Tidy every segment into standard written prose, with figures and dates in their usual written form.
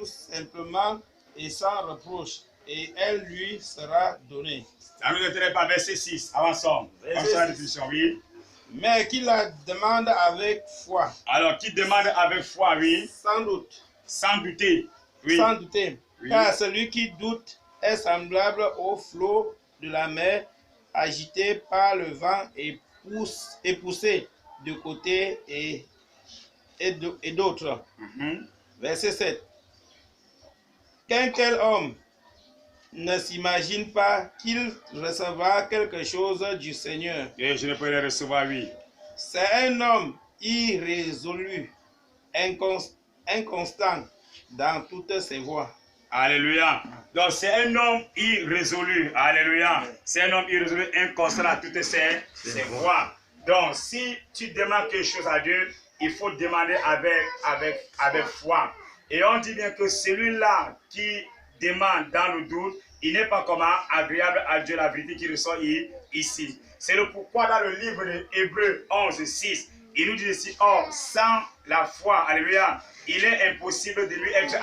tout simplement et sans reproche, et elle lui sera donnée. Verset 6, avançons. Avançons la définition, oui. Mais qui la demande avec foi. Alors, qui demande avec foi, oui. Sans doute. Sans douter, oui. Sans douter. Oui. Car celui qui doute est semblable au flot de la mer, agité par le vent et poussé de côté et d'autre. Verset 7. Qu'un tel homme ne s'imagine pas qu'il recevra quelque chose du Seigneur. Et je ne peux le recevoir, oui. C'est un homme irrésolu, inconstant dans toutes ses voies. Alléluia. Donc c'est un homme irrésolu. Alléluia. C'est un homme irrésolu, inconstant dans toutes ses voies. Donc si tu demandes quelque chose à Dieu, il faut demander avec foi. Et on dit bien que celui-là qui demande dans le doute, il n'est pas comment agréable à Dieu, la vérité qui ressort ici. C'est le pourquoi dans le livre de Hébreux 11, 6, il nous dit ici, or, sans la foi, alléluia, il est impossible de lui être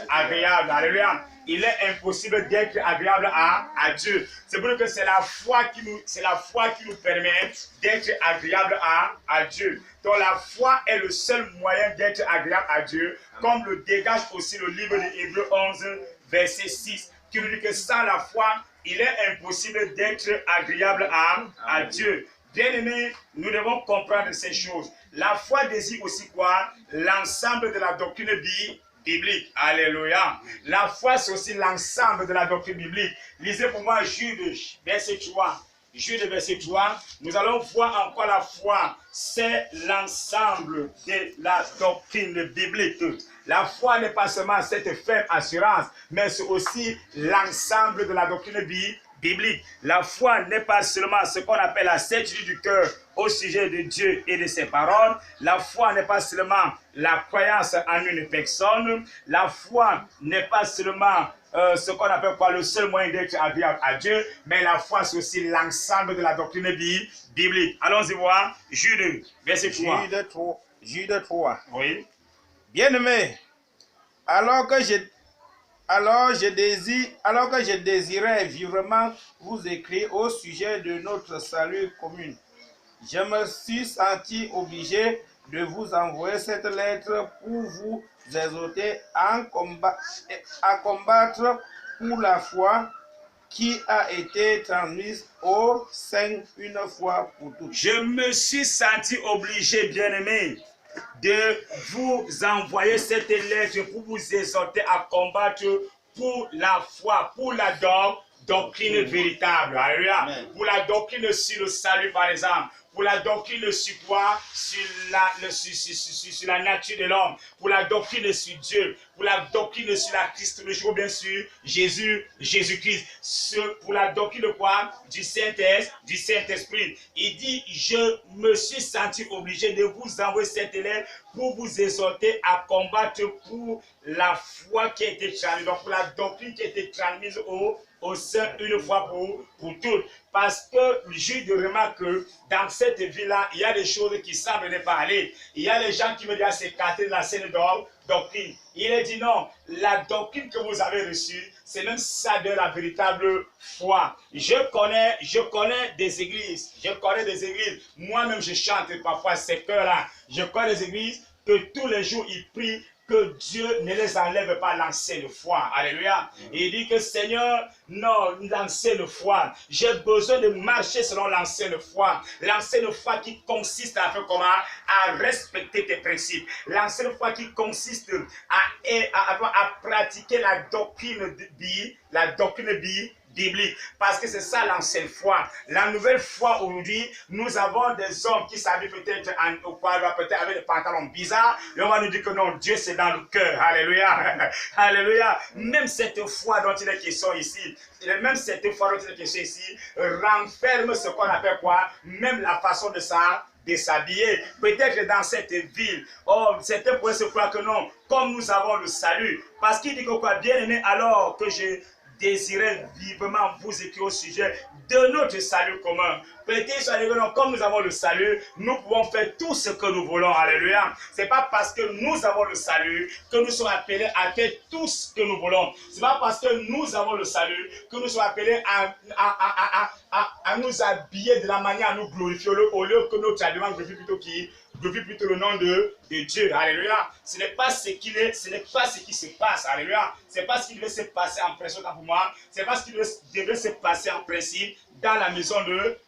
agréable, alléluia. Il est impossible d'être agréable à Dieu. C'est pour que c'est la foi qui nous permet d'être agréable à Dieu. Donc la foi est le seul moyen d'être agréable à Dieu, comme le dégage aussi le livre de Hébreux 11, verset 6, qui nous dit que sans la foi, il est impossible d'être agréable à Dieu. Bien-aimés, nous devons comprendre ces choses. La foi désigne aussi quoi? L'ensemble de la doctrine biblique. Alléluia. La foi, c'est aussi l'ensemble de la doctrine biblique. Lisez pour moi Jude, verset 3. Jude, verset 3. Nous allons voir en quoi la foi, c'est l'ensemble de la doctrine biblique. La foi n'est pas seulement cette ferme assurance, mais c'est aussi l'ensemble de la doctrine biblique. La foi n'est pas seulement ce qu'on appelle la certitude du cœur au sujet de Dieu et de ses paroles. La foi n'est pas seulement la croyance en une personne. La foi n'est pas seulement ce qu'on appelle quoi, le seul moyen d'être agréable à Dieu, mais la foi c'est aussi l'ensemble de la doctrine biblique. Allons-y voir Jude, verset 3. Jude 3. Oui. Bien-aimé, alors que je désirais vivement vous écrire au sujet de notre salut commun, je me suis senti obligé de vous envoyer cette lettre pour vous exhorter à combattre pour la foi qui a été transmise aux saints une fois pour toutes. Je me suis senti obligé, bien-aimé, de vous envoyer cette lettre pour vous exhorter à combattre pour la foi, pour la doctrine véritable. Alléluia. Pour la doctrine sur le salut, par exemple. Pour la doctrine sur quoi? Sur la nature de l'homme. Pour la doctrine sur Dieu. Pour la doctrine sur la Christologie, ou bien sûr Jésus-Christ. Pour la doctrine de quoi? Du Saint-Esprit. Il dit, je me suis senti obligé de vous envoyer cette lettre pour vous exhorter à combattre pour la foi qui a été transmise. Donc pour la doctrine qui a été transmise au sein une fois pour toutes. Parce que Jude remarque que dans cette vie-là, il y a des choses qui semblent ne pas aller. Il y a des gens qui veulent dire s'écarter de la scène doctrine. Il a dit non, la doctrine que vous avez reçue, c'est même ça de la véritable foi. Je connais des églises. Moi-même, je chante parfois ces chœurs-là. Je connais des églises que tous les jours, ils prient que Dieu ne les enlève pas l'ancienne foi. Alléluia. Et il dit que Seigneur, non, l'ancienne foi. J'ai besoin de marcher selon l'ancienne foi. L'ancienne foi qui consiste à faire comment? À respecter tes principes. L'ancienne foi qui consiste à pratiquer la doctrine biblique, parce que c'est ça l'ancienne foi. La nouvelle foi aujourd'hui, nous avons des hommes qui s'habillent peut-être avec des pantalons bizarres, et on va nous dire que non, Dieu c'est dans le cœur. Alléluia. Alléluia. Même cette foi dont il est question ici, renferme ce qu'on appelle quoi? Même la façon de s'habiller. Peut-être dans cette ville, certains pourraient se croire que non, comme nous avons le salut, parce qu'il dit que quoi, bien aimé, alors que je désirait vivement vous écrire au sujet de notre salut commun. Peut-être, comme nous avons le salut, nous pouvons faire tout ce que nous voulons. Alléluia. Ce n'est pas parce que nous avons le salut que nous sommes appelés à faire tout ce que nous voulons. Ce n'est pas parce que nous avons le salut que nous sommes appelés à nous habiller de la manière à nous glorifier au lieu que notre habillement glorifie plutôt qui glorifie plutôt le nom de Dieu. Alléluia. Ce n'est pas ce qu'il est, ce n'est pas ce qui se passe. Alléluia. Ce n'est pas ce qui devait se passer en principe pour moi. Ce n'est pas ce qui devait se passer en principe dans la maison de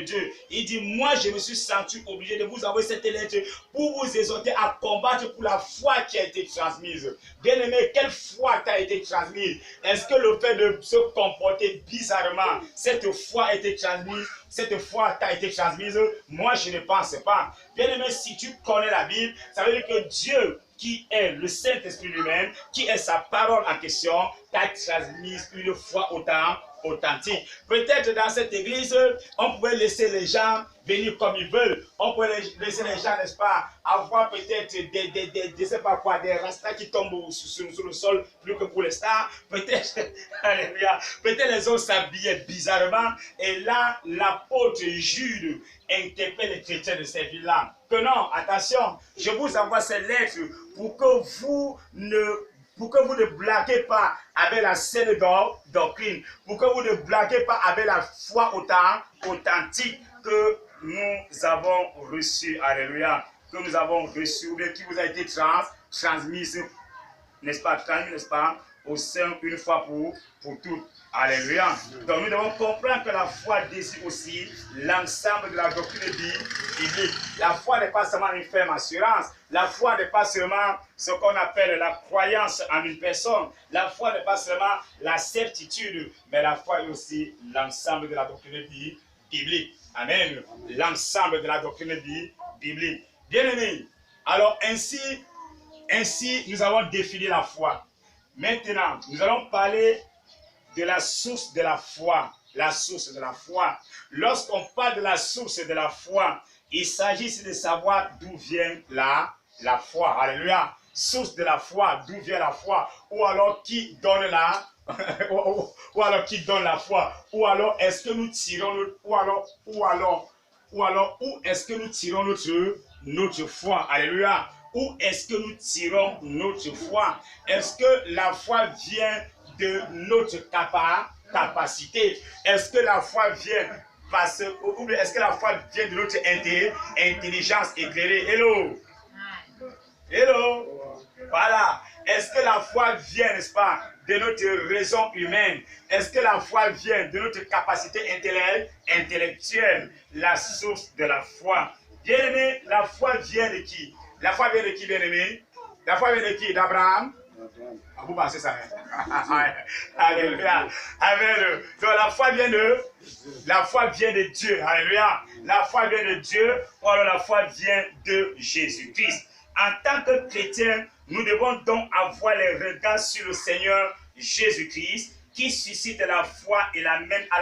Dieu. Il dit, moi je me suis senti obligé de vous envoyer cette lettre pour vous exhorter à combattre pour la foi qui a été transmise. Bien-aimé, quelle foi t'a été transmise? Est-ce que le fait de se comporter bizarrement, cette foi a été transmise? Cette foi t'a été transmise? Moi je ne pense pas. Bien-aimé, si tu connais la Bible, ça veut dire que Dieu, qui est le Saint-Esprit lui-même, qui est sa parole en question, t'a transmise une foi authentique. Peut-être dans cette église, on pouvait laisser les gens venir comme ils veulent. On pouvait laisser les gens, n'est-ce pas, avoir peut-être je sais pas quoi, des rastas qui tombent sur le sol plus que pour les stars. Peut-être, peut-être les autres s'habillaient bizarrement. Et là, l'apôtre Jude interpelle les chrétiens de cette ville-là. Que non, attention, je vous envoie cette lettre pour que vous ne blaguez pas avec la saine doctrine, pour que vous ne blaguez pas avec la foi authentique que nous avons reçue, alléluia, que nous avons reçue, ou bien qui vous a été transmise, n'est-ce pas, au sein une fois pour toutes. Alléluia. Donc nous devons comprendre que la foi désigne aussi l'ensemble de la doctrine biblique. La foi n'est pas seulement une ferme assurance. La foi n'est pas seulement ce qu'on appelle la croyance en une personne. La foi n'est pas seulement la certitude, mais la foi est aussi l'ensemble de la doctrine biblique. Amen. L'ensemble de la doctrine biblique. Bien aimé, alors ainsi nous avons défini la foi. Maintenant, nous allons parler de la source de la foi. La source de la foi. Lorsqu'on parle de la source de la foi, il s'agit de savoir d'où vient la foi. Alléluia. Source de la foi, d'où vient la foi. Ou alors qui donne ou alors qui donne la foi. Ou alors est-ce que nous tirons où est-ce que nous tirons notre foi. Alléluia. Où est-ce que nous tirons notre foi? Est-ce que la foi vient de notre capacité? Est-ce que la foi vient ou est-ce que la foi vient de notre intelligence éclairée? Hello? Hello? Voilà. Est-ce que la foi vient, n'est-ce pas, de notre raison humaine? Est-ce que la foi vient de notre capacité intellectuelle? La source de la foi. Bien-aimé, la foi vient de qui? La foi vient de qui, bien-aimé? La foi vient de qui? D'Abraham? Vous pensez ça? Alléluia. Amen. Donc la foi vient de Dieu. Alléluia. La foi vient de Dieu, ou alors la foi vient de Jésus-Christ. En tant que chrétien, nous devons donc avoir les regards sur le Seigneur Jésus-Christ, qui suscite la foi et l'amène à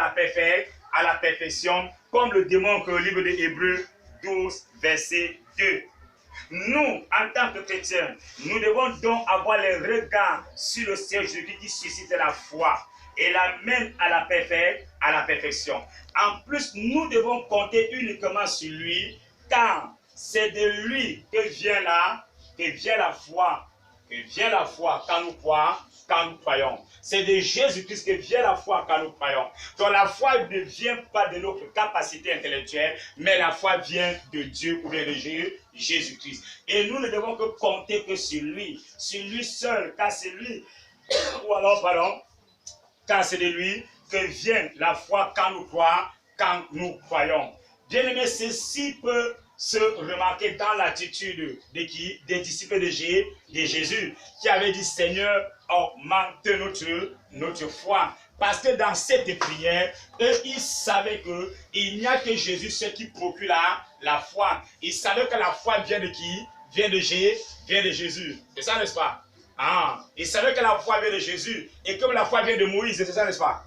la perfection, comme le démontre le livre de Hébreux 12, verset 2. Nous, en tant que chrétiens, nous devons donc avoir les regards sur le Seigneur Jésus qui suscite la foi et l'amène à la perfection. En plus, nous devons compter uniquement sur lui, car c'est de lui que vient la foi quand nous croyons. C'est de Jésus-Christ que vient la foi quand nous croyons. Donc la foi ne vient pas de notre capacité intellectuelle, mais la foi vient de Dieu ou bien de Jésus-Christ. Et nous ne devons que compter que sur lui seul, car c'est lui, car c'est de lui que vient la foi quand nous croyons. Bien-aimé, ceci peut se remarquer dans l'attitude de qui? Des disciples de Jésus, qui avaient dit, Seigneur, augmente notre foi. Parce que dans cette prière, eux, ils savaient qu'il n'y a que Jésus, ce qui procure la foi. Ils savaient que la foi vient de qui? Vient de Jésus. C'est ça, n'est-ce pas? Ils savaient que la foi vient de Jésus. Et comme la foi vient de Moïse, c'est ça, n'est-ce pas?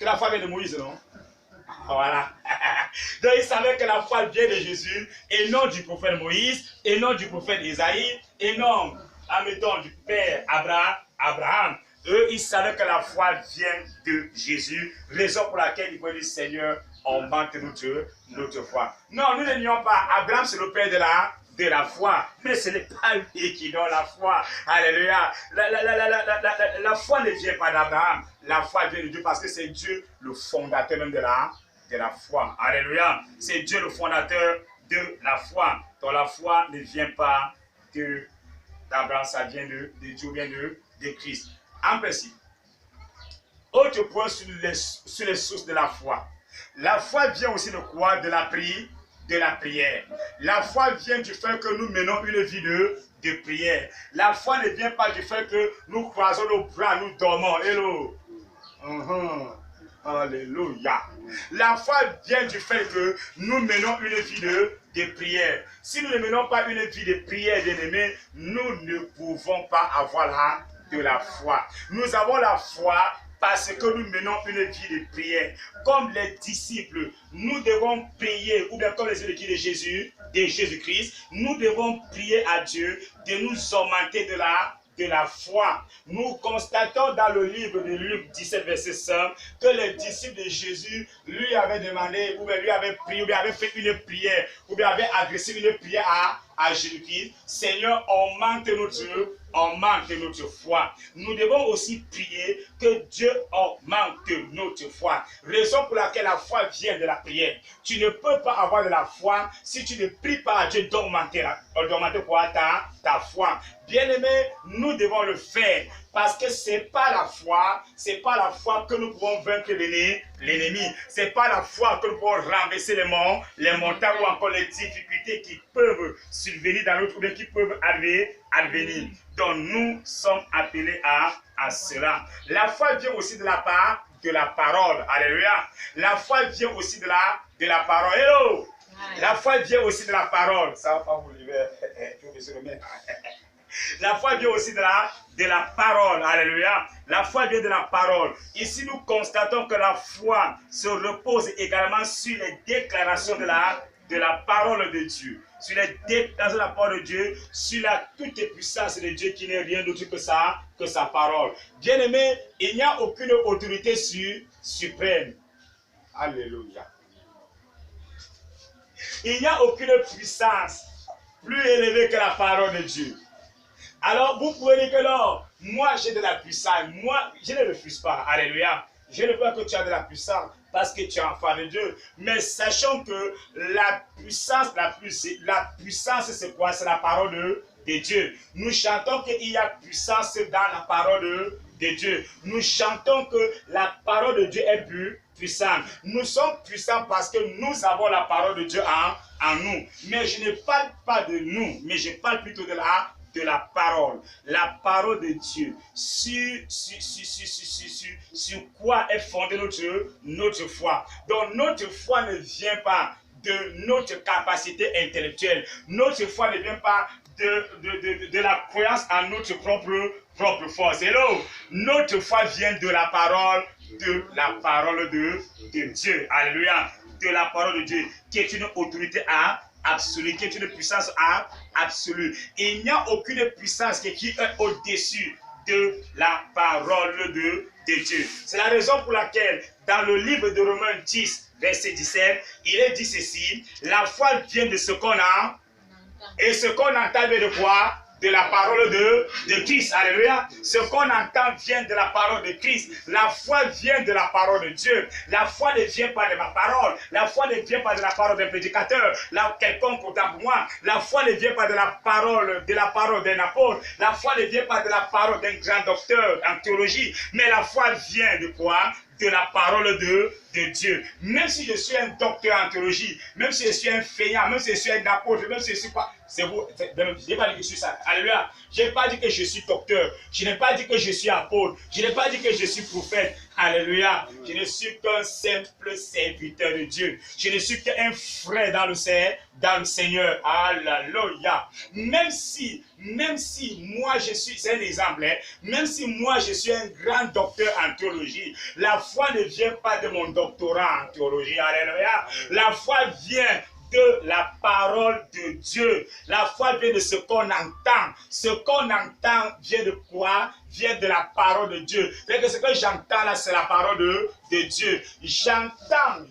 Que la foi vient de Moïse, non? Voilà. Donc ils savaient que la foi vient de Jésus et non du prophète Moïse et non du prophète Isaïe et non, admettons, du père Abraham. Eux, ils savaient que la foi vient de Jésus. Raison pour laquelle ils pouvaient dire, Seigneur, augmente notre foi. Non, nous ne nions pas. Abraham, c'est le père de la foi. Mais ce n'est pas lui qui donne la foi. Alléluia. La foi ne vient pas d'Abraham. La foi vient de Dieu parce que c'est Dieu le fondateur même de la foi. Alléluia. C'est Dieu le fondateur de la foi. Donc la foi ne vient pas d'Abraham, ça vient de Dieu, vient de Christ. En principe, autre point sur les sources de la foi. La foi vient aussi de quoi? De la prière. La foi vient du fait que nous menons une vie de prière. La foi ne vient pas du fait que nous croisons nos bras, nous dormons. Hello. Alléluia. La foi vient du fait que nous menons une vie de prière. Si nous ne menons pas une vie de prière, bien-aimés, nous ne pouvons pas avoir de la foi. Nous avons la foi parce que nous menons une vie de prière. Comme les disciples, nous devons prier, ou bien comme les équipes de Jésus-Christ, nous devons prier à Dieu de nous augmenter de la foi. Nous constatons dans le livre de Luc 17, verset 5, que les disciples de Jésus lui avaient demandé, ou bien lui avaient prié, ou bien avaient fait une prière, ou bien avaient adressé une prière à Jésus-Christ. Seigneur, augmente notre foi. Nous devons aussi prier que Dieu augmente notre foi. Raison pour laquelle la foi vient de la prière. Tu ne peux pas avoir de la foi si tu ne pries pas à Dieu d'augmenter quoi ta foi. Bien-aimés, nous devons le faire parce que c'est pas la foi que nous pouvons vaincre l'ennemi. C'est pas la foi que nous pouvons renverser les montagnes ou encore les difficultés qui peuvent survenir dans notre vie, qui peuvent advenir. Donc nous sommes appelés à cela. La foi vient aussi de la part de la parole. Alléluia. La foi vient aussi de la parole. Hello. La foi vient aussi de la parole. Ça va pas vous lever. Je vais se remettre. La foi vient aussi de la parole. Alléluia. La foi vient de la parole. Ici, nous constatons que la foi se repose également sur les déclarations de la parole de Dieu. Sur les déclarations de la parole de Dieu, sur la toute-puissance de Dieu qui n'est rien d'autre que sa parole. Bien-aimé, il n'y a aucune autorité suprême. Alléluia. Il n'y a aucune puissance plus élevée que la parole de Dieu. Alors, vous pouvez dire que non, moi j'ai de la puissance, moi je ne refuse pas, alléluia. Je ne veux pas que tu as de la puissance parce que tu es enfant de Dieu. Mais sachons que la puissance c'est quoi? C'est la parole de Dieu. Nous chantons qu'il y a puissance dans la parole de Dieu. Nous chantons que la parole de Dieu est plus puissante. Nous sommes puissants parce que nous avons la parole de Dieu en nous. Mais je ne parle pas de nous, mais je parle plutôt de la parole de Dieu. Sur quoi est fondée notre foi. Donc notre foi ne vient pas de notre capacité intellectuelle. Notre foi ne vient pas de la croyance en notre propre force. Hello. Notre foi vient de la parole de Dieu. Alléluia. De la parole de Dieu, qui est une autorité absolue, qui est une puissance absolue. Il n'y a aucune puissance qui est au-dessus de la parole de Dieu. C'est la raison pour laquelle, dans le livre de Romains 10, verset 17, il est dit ceci: la foi vient de ce qu'on a, et ce qu'on entend vient de quoi? De la parole de Christ. Alléluia. Ce qu'on entend vient de la parole de Christ. La foi vient de la parole de Dieu. La foi ne vient pas de ma parole. La foi ne vient pas de la parole d'un prédicateur. Quelconque autant pour moi. La foi ne vient pas de la parole d'un apôtre. La foi ne vient pas de la parole d'un grand docteur en théologie. Mais la foi vient de quoi? De la parole de Dieu. Même si je suis un docteur en théologie, même si je suis un feignant, même si je suis un apôtre, même si je suis pas, c'est vous, je n'ai pas dit que je suis ça. Alléluia. Je n'ai pas dit que je suis docteur. Je n'ai pas dit que je suis apôtre. Je n'ai pas dit que je suis prophète. Alléluia. Je ne suis qu'un simple serviteur de Dieu. Je ne suis qu'un frère dans le Seigneur. Alléluia. Même si moi je suis, c'est un exemple, hein, même si moi je suis un grand docteur en théologie, la foi ne vient pas de mon doctorat en théologie. Alléluia. La foi vient de la parole de Dieu. La foi vient de ce qu'on entend. Ce qu'on entend vient de quoi? Vient de la parole de Dieu. C'est que ce que j'entends là, c'est la parole de Dieu. J'entends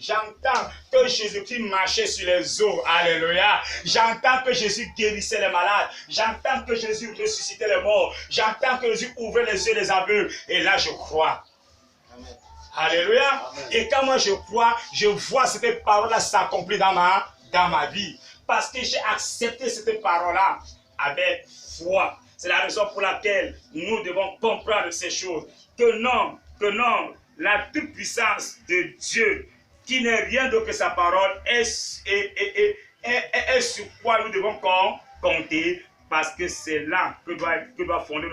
que Jésus-Christ marchait sur les eaux. Alléluia. J'entends que Jésus guérissait les malades. J'entends que Jésus ressuscitait les morts. J'entends que Jésus ouvrait les yeux des aveugles. Et là, je crois. Amen. Alléluia. Amen. Et quand moi je crois, je vois cette parole-là s'accomplir dans ma vie. Parce que j'ai accepté cette parole-là avec foi. C'est la raison pour laquelle nous devons comprendre ces choses. Que non, la toute-puissance de Dieu, qui n'est rien d'autre que sa parole, est sur quoi nous devons compter, parce que c'est là que doit fonder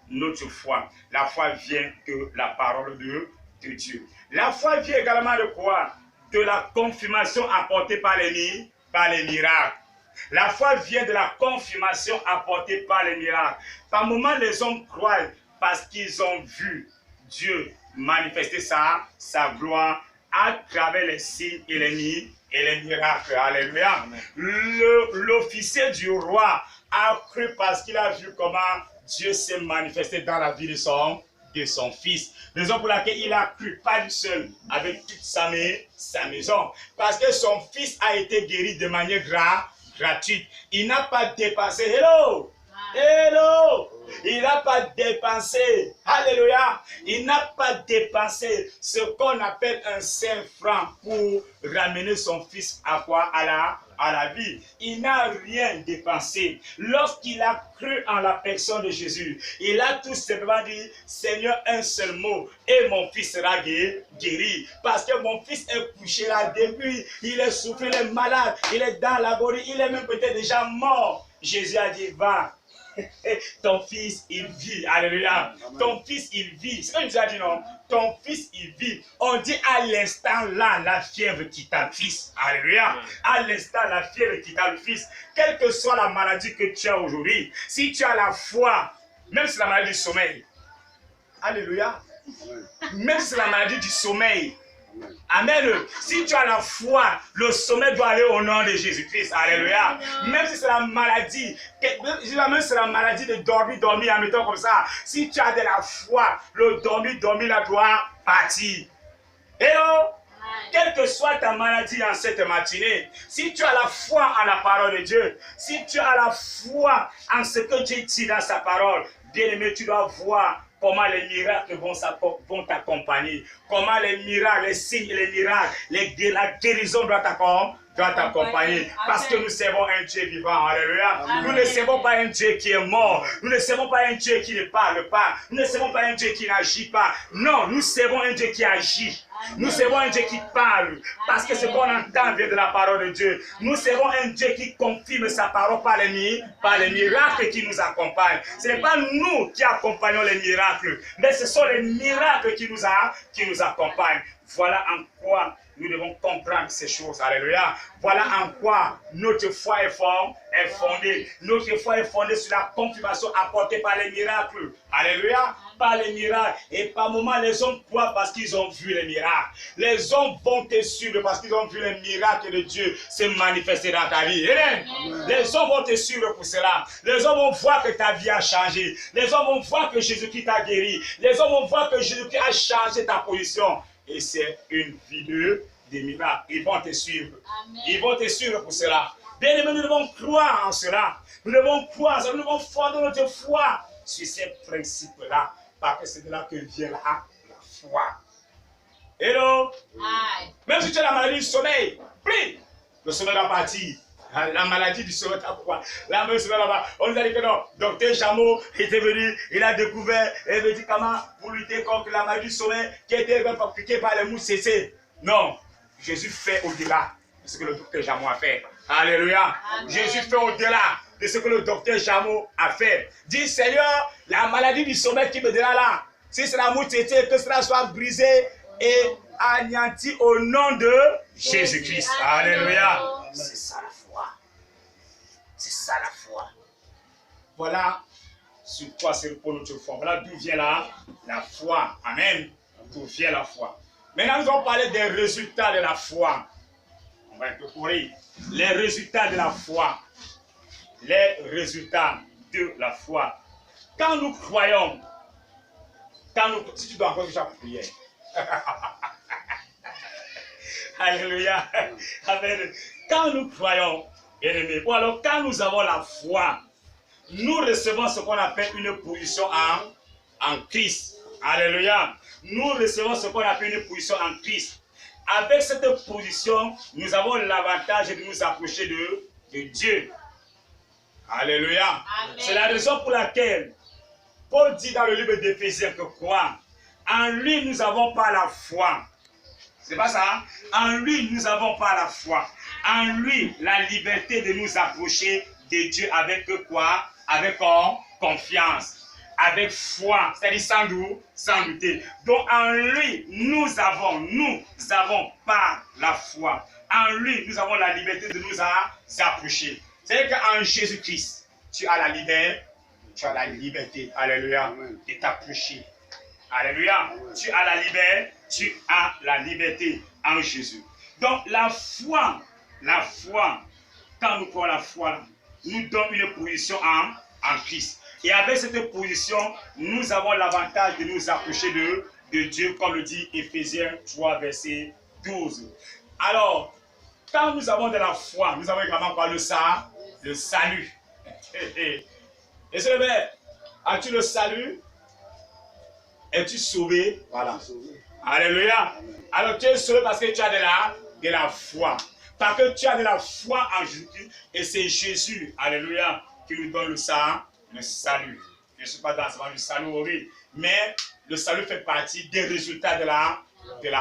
notre foi. La foi vient de la parole de Dieu. La foi vient également de quoi? De la confirmation apportée par les miracles. La foi vient de la confirmation apportée par les miracles. Par moments, les hommes croient parce qu'ils ont vu Dieu manifester sa gloire à travers les signes et les miracles. Alléluia. L'officier du roi a cru parce qu'il a vu comment Dieu s'est manifesté dans la vie de son fils. Raison pour laquelle il a cru, pas lui seul, avec toute sa maison. Parce que son fils a été guéri de manière gratuite. Il n'a pas dépensé. Hello! Il n'a pas dépensé. Alléluia. Il n'a pas dépensé ce qu'on appelle un 5 francs pour ramener son fils à quoi? À la vie. Il n'a rien dépensé. Lorsqu'il a cru en la personne de Jésus, il a tout simplement dit, Seigneur, un seul mot, et mon fils sera guéri. Parce que mon fils est couché là depuis, il est souffré, il est malade, il est dans l'agonie, il est même peut-être déjà mort. Jésus a dit, va. Ton fils, il vit. Alléluia. Amen. Ton fils, il vit. C'est ce que Jésus a dit, non? Ton fils, il vit. On dit à l'instant là, la fièvre quitta le fils. Alléluia. Amen. À l'instant, la fièvre quitta le fils. Quelle que soit la maladie que tu as aujourd'hui, si tu as la foi, même si la maladie du sommeil. Alléluia. Amen. Même si la maladie du sommeil. Amen. Si tu as la foi, le sommeil doit aller au nom de Jésus-Christ. Alléluia. Même si c'est la maladie, même si c'est la maladie de dormir, en mettant comme ça. Si tu as de la foi, le dormir là doit partir. Hello. Quelle que soit ta maladie en cette matinée, si tu as la foi en la parole de Dieu, si tu as la foi en ce que Dieu dit dans sa parole, bien aimé, tu dois voir comment les miracles vont t'accompagner, comment les miracles, les signes et les miracles, la guérison doit t'accompagner. Parce que nous servons un Dieu vivant. Alléluia. Nous ne servons pas un Dieu qui est mort. Nous ne servons pas un Dieu qui ne parle pas. Nous ne servons pas un Dieu qui n'agit pas. Non, nous servons un Dieu qui agit. Nous servons un Dieu qui parle. Parce que ce qu'on entend vient de la parole de Dieu. Nous servons un Dieu qui confirme sa parole par les miracles qui nous accompagnent. Ce n'est pas nous qui accompagnons les miracles, mais ce sont les miracles qui nous accompagnent. Voilà en quoi nous devons comprendre ces choses. Alléluia. Voilà en quoi notre foi est fondée. Notre foi est fondée sur la confirmation apportée par les miracles. Alléluia. Par les miracles. Et par moments, les hommes croient parce qu'ils ont vu les miracles. Les hommes vont te suivre parce qu'ils ont vu les miracles de Dieu se manifester dans ta vie. Amen. Les hommes vont te suivre pour cela. Les hommes vont voir que ta vie a changé. Les hommes vont voir que Jésus-Christ t'a guéri. Les hommes vont voir que Jésus-Christ a changé ta position. Et c'est une vie de miracles. Ils vont te suivre. Amen. Ils vont te suivre pour cela. Bien aimé, nous devons croire en cela. Nous devons croire en cela. Nous devons fonder notre foi sur ces principes-là. Parce que c'est de là que vient la foi. Hello? Aye. Même si tu as la maladie du sommeil, prie. Le sommeil va partir. La maladie du sommeil, la maladie du sommeil là-bas. On nous a dit que non. Docteur Chameau était venu, il a découvert les médicaments pour lutter contre la maladie du sommeil qui était piquée par les mouches cessées. Non. Jésus fait au-delà de ce que le docteur Chameau a fait. Alléluia. Amen. Jésus fait au-delà de ce que le docteur Chameau a fait. Dis, Seigneur, la maladie du sommeil qui me dira là, si c'est la mouche cessée, que cela soit brisé et anéanti au nom de Jésus-Christ. Alléluia. C'est ça la foi. C'est ça la foi. Voilà sur quoi c'est pour notre foi. Voilà d'où vient la foi. Amen. D'où vient la foi. Maintenant, nous allons parler des résultats de la foi. va un peu courir. Les résultats de la foi. Les résultats de la foi. Quand nous croyons, si tu dois encore déjà prier. Alléluia. Amen. Quand nous croyons, bien-aimés, ou alors quand nous avons la foi, nous recevons ce qu'on appelle une position en Christ. Alléluia. Nous recevons ce qu'on appelle une position en Christ. Avec cette position, nous avons l'avantage de nous approcher de Dieu. Alléluia. C'est la raison pour laquelle Paul dit dans le livre d'Éphésiens que quoi? En lui, nous n'avons pas la foi. C'est pas ça? En lui, nous n'avons pas la foi. En lui, la liberté de nous approcher de Dieu avec quoi? Avec confiance, avec foi, c'est-à-dire sans douter. Donc en lui, nous avons pas la foi. En lui, nous avons la liberté de nous approcher. C'est-à-dire qu'en Jésus-Christ, tu as la liberté, alléluia, de t'approcher. Alléluia. Tu as la liberté en Jésus. Donc la foi, quand nous prenons la foi, nous donne une position en Christ. Et avec cette position, nous avons l'avantage de nous approcher de Dieu, comme le dit Éphésiens 3, verset 12. Alors, quand nous avons de la foi, nous avons également quoi? Le salut. Et c'est le verbe. As-tu le salut? Es-tu sauvé? Voilà. Alléluia. Alors tu es sauvé parce que tu as de la foi. Parce que tu as de la foi en Jésus. Et c'est Jésus, alléluia, qui nous donne le salut. Je ne suis pas dans le salut horrible. Mais le salut fait partie des résultats de la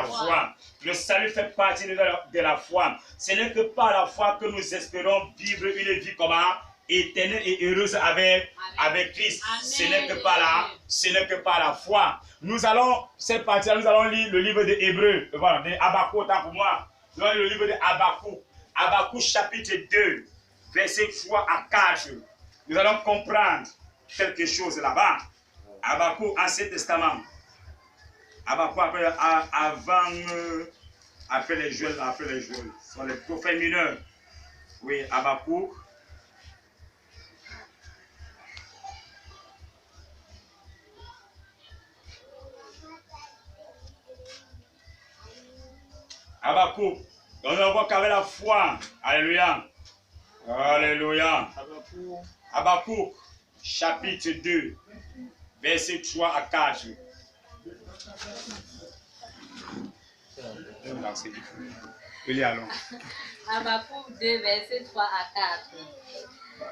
foi. Le salut fait partie de la foi. Ce n'est que par la foi que nous espérons vivre une vie comment? Éternelle et heureuse avec Christ. Ce n'est que par la foi. Nous allons, cette partie-là, nous allons lire le livre de Hébreux. Voilà, de Habakkuk, autant pour moi. Nous allons lire le livre de Habakkuk. Habakkuk chapitre 2, verset 3 à 4. Nous allons comprendre quelque chose là-bas. Habakkuk, Ancien Testament. Habakkuk après les Joël. Ce sont les prophètes mineurs. Oui, Habakkuk. Habakkuk. Donc on voit qu'avec la foi, alléluia. Alléluia. Habakkuk, chapitre 2, verset 3 à 4. Habakkuk 2, verset 3 à 4.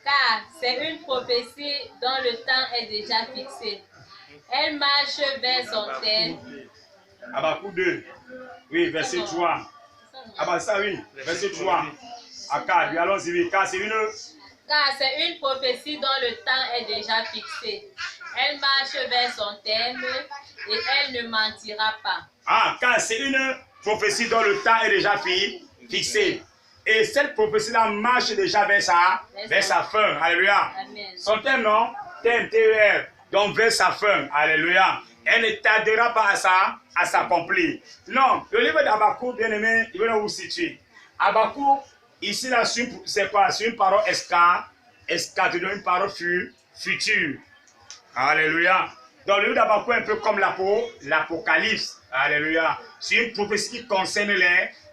Car c'est une prophétie dont le temps est déjà fixé. Elle marche vers son terme. Habakkuk 2, oui, verset 3. Ah bah ça oui, verset 3 à 4. Oui, allons-y, oui, car c'est une prophétie dont le temps est déjà fixé. Elle marche vers son terme et elle ne mentira pas. Ah, car c'est une prophétie dont le temps est déjà fixé. Et cette prophétie-là marche déjà vers sa fin. Alléluia. Amen. Son terme, non? Terme, TER. Donc vers sa fin. Alléluia. Elle ne tardera pas à s'accomplir. Non, le livre d'Habakkuk, bien aimé, il va vous situer. Habakkuk, ici, là, c'est quoi? C'est une parole escatologique, une parole future. Alléluia. Donc, le livre d'Habakkuk est un peu comme l'Apocalypse. Alléluia. C'est une prophétie qui concerne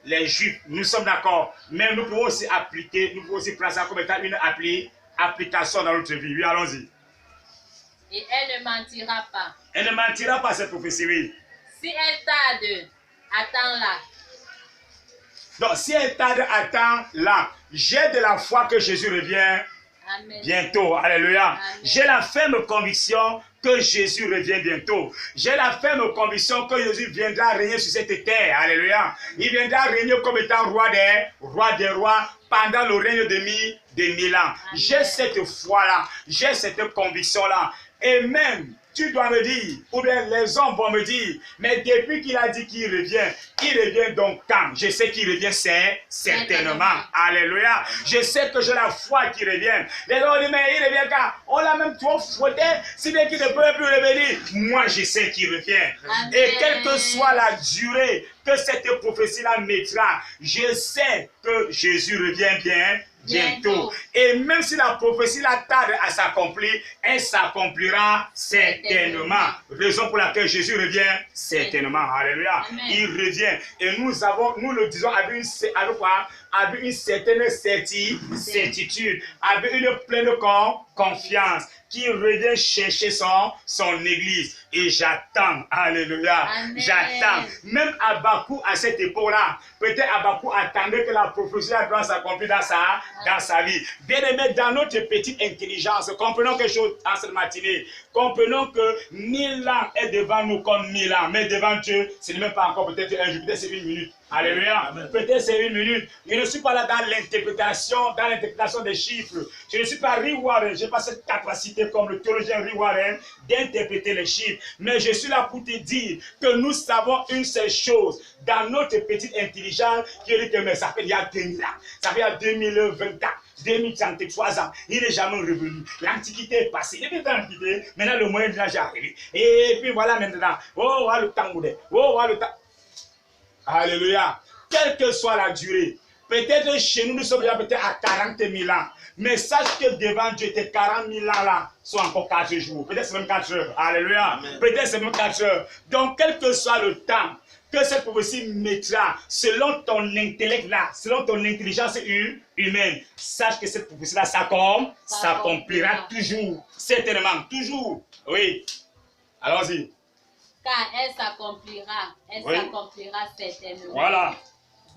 les Juifs. Nous sommes d'accord. Mais nous pouvons aussi appliquer, nous pouvons aussi placer ça comme étant une application dans notre vie. Oui, allons-y. Et elle ne mentira pas. Elle ne mentira pas, cette prophétie, oui. Si elle tarde, attends-la. Donc, si elle tarde, attends-la. J'ai de la foi que Jésus revient bientôt. Alléluia. J'ai la ferme conviction que Jésus revient bientôt. J'ai la ferme conviction que Jésus viendra régner sur cette terre. Alléluia. Il viendra régner comme étant roi des rois pendant le règne de 1000 ans. J'ai cette foi-là. J'ai cette conviction-là. Et même tu dois me dire, ou bien les hommes vont me dire, mais depuis qu'il a dit qu'il revient donc quand? Je sais qu'il revient, c'est certainement. Alléluia. Je sais que j'ai la foi qui revient. Les gens disent, mais il revient quand? On l'a même trop frotté, si bien qu'il ne peut plus revenir. Moi, je sais qu'il revient. Amen. Et quelle que soit la durée que cette prophétie-là mettra, je sais que Jésus revient bientôt. Et même si la prophétie la tarde à s'accomplir, elle s'accomplira certainement. Raison pour laquelle Jésus revient certainement. Alléluia. Amen. Il revient. Et nous le disons avec une certaine certitude, avec une pleine confiance, qui revient chercher son église. Et j'attends, alléluia, j'attends. Même Habakkuk à cette époque-là, peut-être Habakkuk attendait que la prophétie doit s'accomplir dans sa vie. Bien aimé, dans notre petite intelligence, comprenons quelque chose en cette matinée. Comprenons que 1000 ans est devant nous comme 1000 ans, mais devant Dieu, ce n'est même pas encore peut-être un jour, peut-être c'est une minute. Alléluia. Peut-être c'est une minute. Je ne suis pas là dans l'interprétation des chiffres. Je ne suis pas Rick Warren. Je n'ai pas cette capacité comme le théologien Rick Warren d'interpréter les chiffres. Mais je suis là pour te dire que nous savons une seule chose dans notre petite intelligence qui dit que mais ça fait il y a 2000 ans. Ça fait il y a 2024. 2033 ans, il n'est jamais revenu. L'Antiquité est passée. Depuis l'Antiquité, maintenant le Moyen Âge est arrivé. Et puis voilà maintenant. Oh, le temps. Oh, le temps. Alléluia. Quelle que soit la durée, peut-être chez nous, nous sommes déjà peut-être à 40 000 ans. Mais sache que devant Dieu, tes 40 000 ans là sont encore 4 jours. Peut-être c'est même 4 heures. Alléluia. Peut-être c'est même 4 heures. Donc, quel que soit le temps que cette prophétie mettra, selon ton intellect là, selon ton intelligence humaine, sache que cette prophétie là s'accomplira toujours. Certainement. Toujours. Oui. Allons-y. Car elle s'accomplira certainement. Voilà.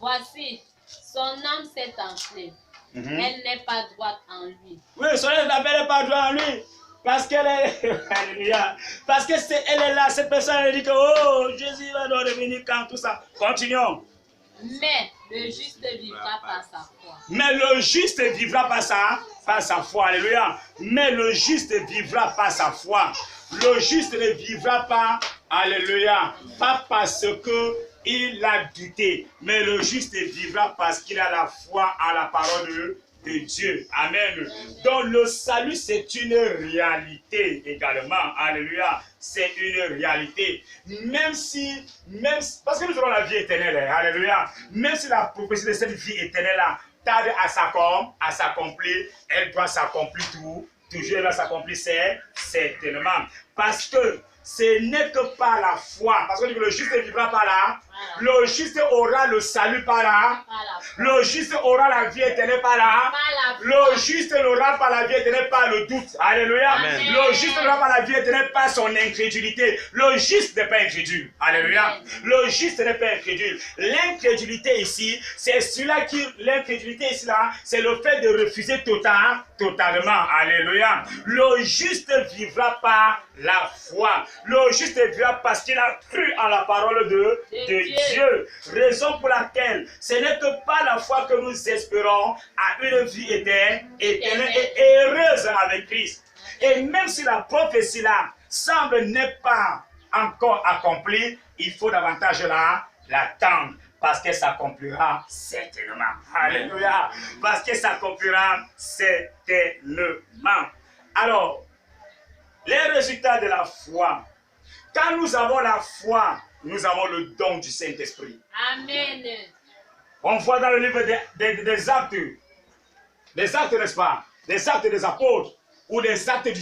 Voici, son âme s'est enflée. Elle n'est pas droite en lui. Oui, son âme n'est pas droite en lui. Parce qu'elle est... Alléluia. Parce que elle est là, cette personne, elle dit que oh, Jésus va revenir quand tout ça. Continuons. Mais le juste vivra par sa foi. Mais le juste vivra par sa foi. Alléluia. Mais le juste vivra par sa foi. Le juste ne vivra pas, alléluia, pas parce que il a douté, mais le juste vivra parce qu'il a la foi en la parole de Dieu. Amen. Donc le salut, c'est une réalité également. Alléluia. C'est une réalité. Parce que nous avons la vie éternelle. Alléluia. Même si la prophétie de cette vie éternelle-là tarde à s'accomplir, elle doit s'accomplir toujours elle va s'accomplir certainement. Parce que ce n'est que par la foi. Parce que le juste vivra par là. Le juste aura le salut par là. Le juste aura la vie éternelle par là. Le juste n'aura pas la vie éternelle par le doute. Alléluia. Amen. Le juste n'aura pas la vie éternelle par son incrédulité. Le juste n'est pas incrédule. Alléluia. Amen. Le juste n'est pas incrédule. L'incrédulité ici, c'est celui-là qui... L'incrédulité ici, là, c'est le fait de refuser totalement. Alléluia. Le juste vivra par la foi. Le juste vivra parce qu'il a cru en la parole de Dieu. Raison pour laquelle ce n'est que par la foi que nous espérons à une vie éternelle et heureuse avec Christ. Et même si la prophétie là semble n'est pas encore accomplie, il faut davantage l'attendre. Parce qu'elle s'accomplira certainement. Alléluia. Parce qu'elle s'accomplira certainement. Alors, les résultats de la foi. Quand nous avons la foi, nous avons le don du Saint-Esprit. Amen. On voit dans le livre des actes, n'est-ce pas? Des actes des apôtres ou des actes du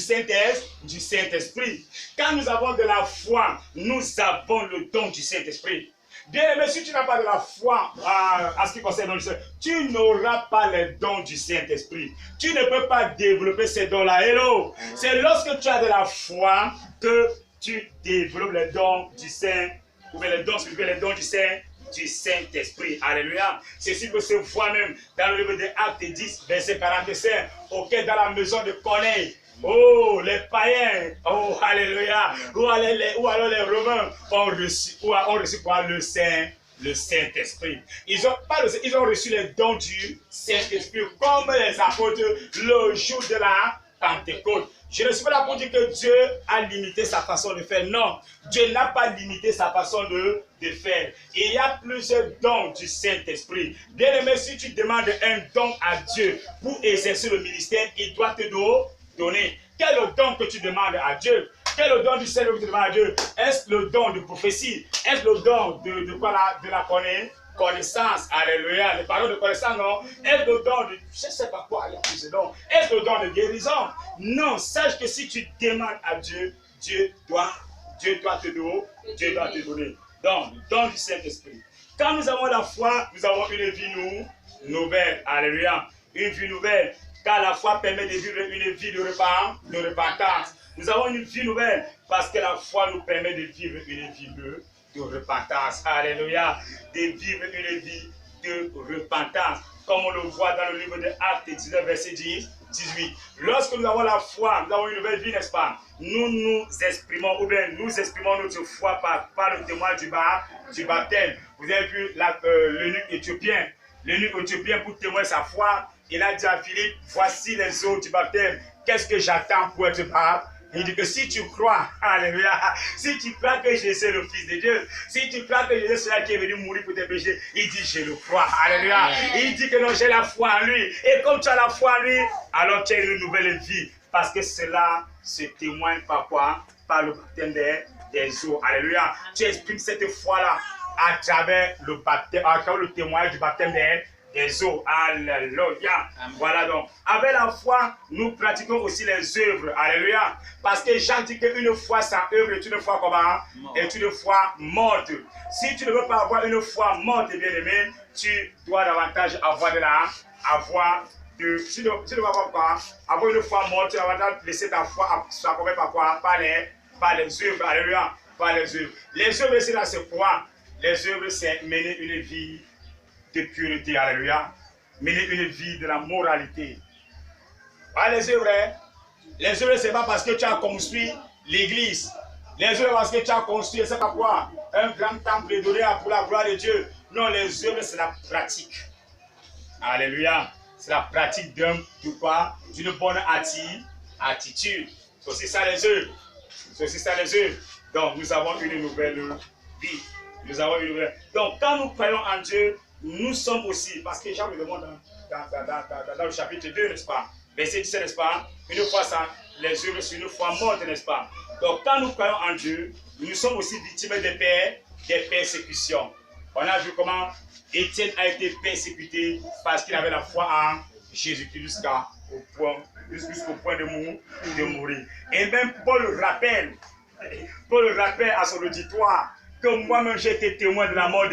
Saint-Esprit. Quand nous avons de la foi, nous avons le don du Saint-Esprit. Bien aimé, si tu n'as pas de la foi en ce qui concerne le Saint-Esprit, tu n'auras pas les dons du Saint-Esprit. Tu ne peux pas développer ces dons-là. Hello! C'est lorsque tu as de la foi que tu développes les dons du Saint-Esprit, ou bien les dons spirituels, les dons du Saint-Esprit. Alléluia. Ceci peut se voir même dans le livre des Actes 10, verset 45, auquel dans la maison de Corneille, oh, les païens, oh, alléluia, ou alors les Romains ont reçu quoi? Le Saint-Esprit. Ils ont reçu les dons du Saint-Esprit comme les apôtres le jour de la Pentecôte. Je ne suis pas là pour dire que Dieu a limité sa façon de faire. Non, Dieu n'a pas limité sa façon de faire. Il y a plusieurs dons du Saint-Esprit. Bien aimé, si tu demandes un don à Dieu pour exercer le ministère, il doit te donner. Quel est le don que tu demandes à Dieu? Quel est le don du Seigneur que tu demandes à Dieu? Est-ce le don de prophétie? Est-ce le don de la connaissance? Alléluia. Les paroles de connaissance, non? Est-ce le don de... Je ne sais pas quoi, il y a plusieurs dons. Est-ce le don de guérison? Non. Sache que si tu demandes à Dieu, Dieu doit te donner. Donc, le don du Saint-Esprit. Quand nous avons la foi, nous avons une vie nouvelle. Alléluia. Une vie nouvelle. Car la foi permet de vivre une vie de repentance. Nous avons une vie nouvelle parce que la foi nous permet de vivre une vie de repentance. Alléluia. De vivre une vie de repentance. Comme on le voit dans le livre de Actes 19, verset 18. Lorsque nous avons la foi, nous avons une nouvelle vie, n'est-ce pas? Nous exprimons notre foi par le témoin du baptême. Vous avez vu l'eunuque éthiopien. L'eunuque éthiopien, pour témoigner sa foi, il a dit à Philippe, voici les eaux du baptême. Qu'est-ce que j'attends pour être baptisé? Il dit que si tu crois, alléluia, si tu crois que Jésus est le Fils de Dieu, si tu crois que Jésus est celui qui est venu mourir pour tes péchés, il dit je le crois, alléluia. Il dit que non, j'ai la foi en lui. Et comme tu as la foi en lui, alors tu as une nouvelle vie. Parce que cela se témoigne par quoi? Par le baptême des eaux, alléluia. Tu exprimes cette foi-là à travers le baptême, à travers le témoignage du baptême des eaux. Alléluia. Voilà donc. Avec la foi, nous pratiquons aussi les œuvres. Alléluia. Parce que Jean dit qu'une foi sans œuvre est une foi comment? Est une foi morte. Si tu ne veux pas avoir une foi morte, bien aimé, tu dois davantage avoir si tu ne veux pas avoir une foi morte, tu dois davantage laisser ta foi s'accompagner par quoi? Par les œuvres. Alléluia. Par les œuvres. Les œuvres, c'est quoi? Les œuvres, c'est mener une vie de pureté, alléluia. Mener une vie de la moralité. Ah, les œuvres, c'est pas parce que tu as construit l'église. Les œuvres, parce que tu as construit, c'est pas quoi? Un grand temple donné pour la gloire de Dieu. Non, les œuvres, c'est la pratique. Alléluia. C'est la pratique d'une bonne attitude. C'est aussi ça les œuvres. C'est aussi ça les œuvres. Donc, nous avons une nouvelle vie. Nous avons une nouvelle. Donc, quand nous croyons en Dieu, nous sommes aussi, parce que Jean le demande dans le chapitre 2, n'est-ce pas? Verset 17, n'est-ce pas? Une fois sans les œuvres, c'est une foi morte, n'est-ce pas? Donc, quand nous croyons en Dieu, nous sommes aussi victimes des persécutions. On a vu comment Étienne a été persécuté parce qu'il avait la foi en Jésus-Christ jusqu'au point de mourir. Et même Paul rappelle à son auditoire que moi-même j'ai été témoin de la mort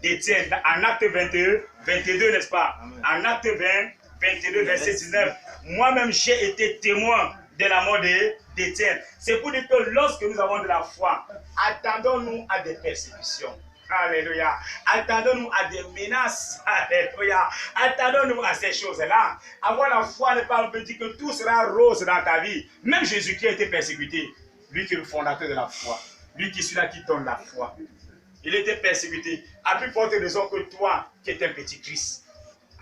d'Étienne en acte 22, n'est-ce pas? Amen. En acte 22, verset 19. Moi-même j'ai été témoin de la mort d'Étienne. C'est pour dire que lorsque nous avons de la foi, attendons-nous à des persécutions. Alléluia. Attendons-nous à des menaces. Alléluia. Attendons-nous à ces choses-là. Avoir la foi n'est pas un peu dire que tout sera rose dans ta vie. Même Jésus qui a été persécuté, lui qui est le fondateur de la foi, lui qui est celui-là qui donne la foi, il était persécuté. À plus forte raison que toi qui es un petit Christ.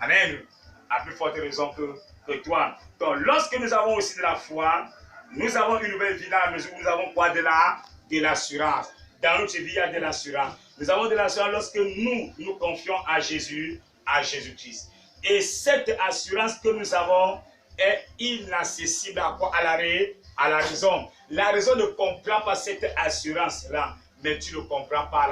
Amen. À plus forte raison que toi. Donc lorsque nous avons aussi de la foi, nous avons une nouvelle vie dans la mesure où nous avons quoi? De l'assurance. Dans notre vie, il y a de l'assurance. Nous avons de l'assurance lorsque nous confions à Jésus-Christ. Et cette assurance que nous avons est inaccessible à la raison. La raison ne comprend pas cette assurance-là, mais tu le comprends par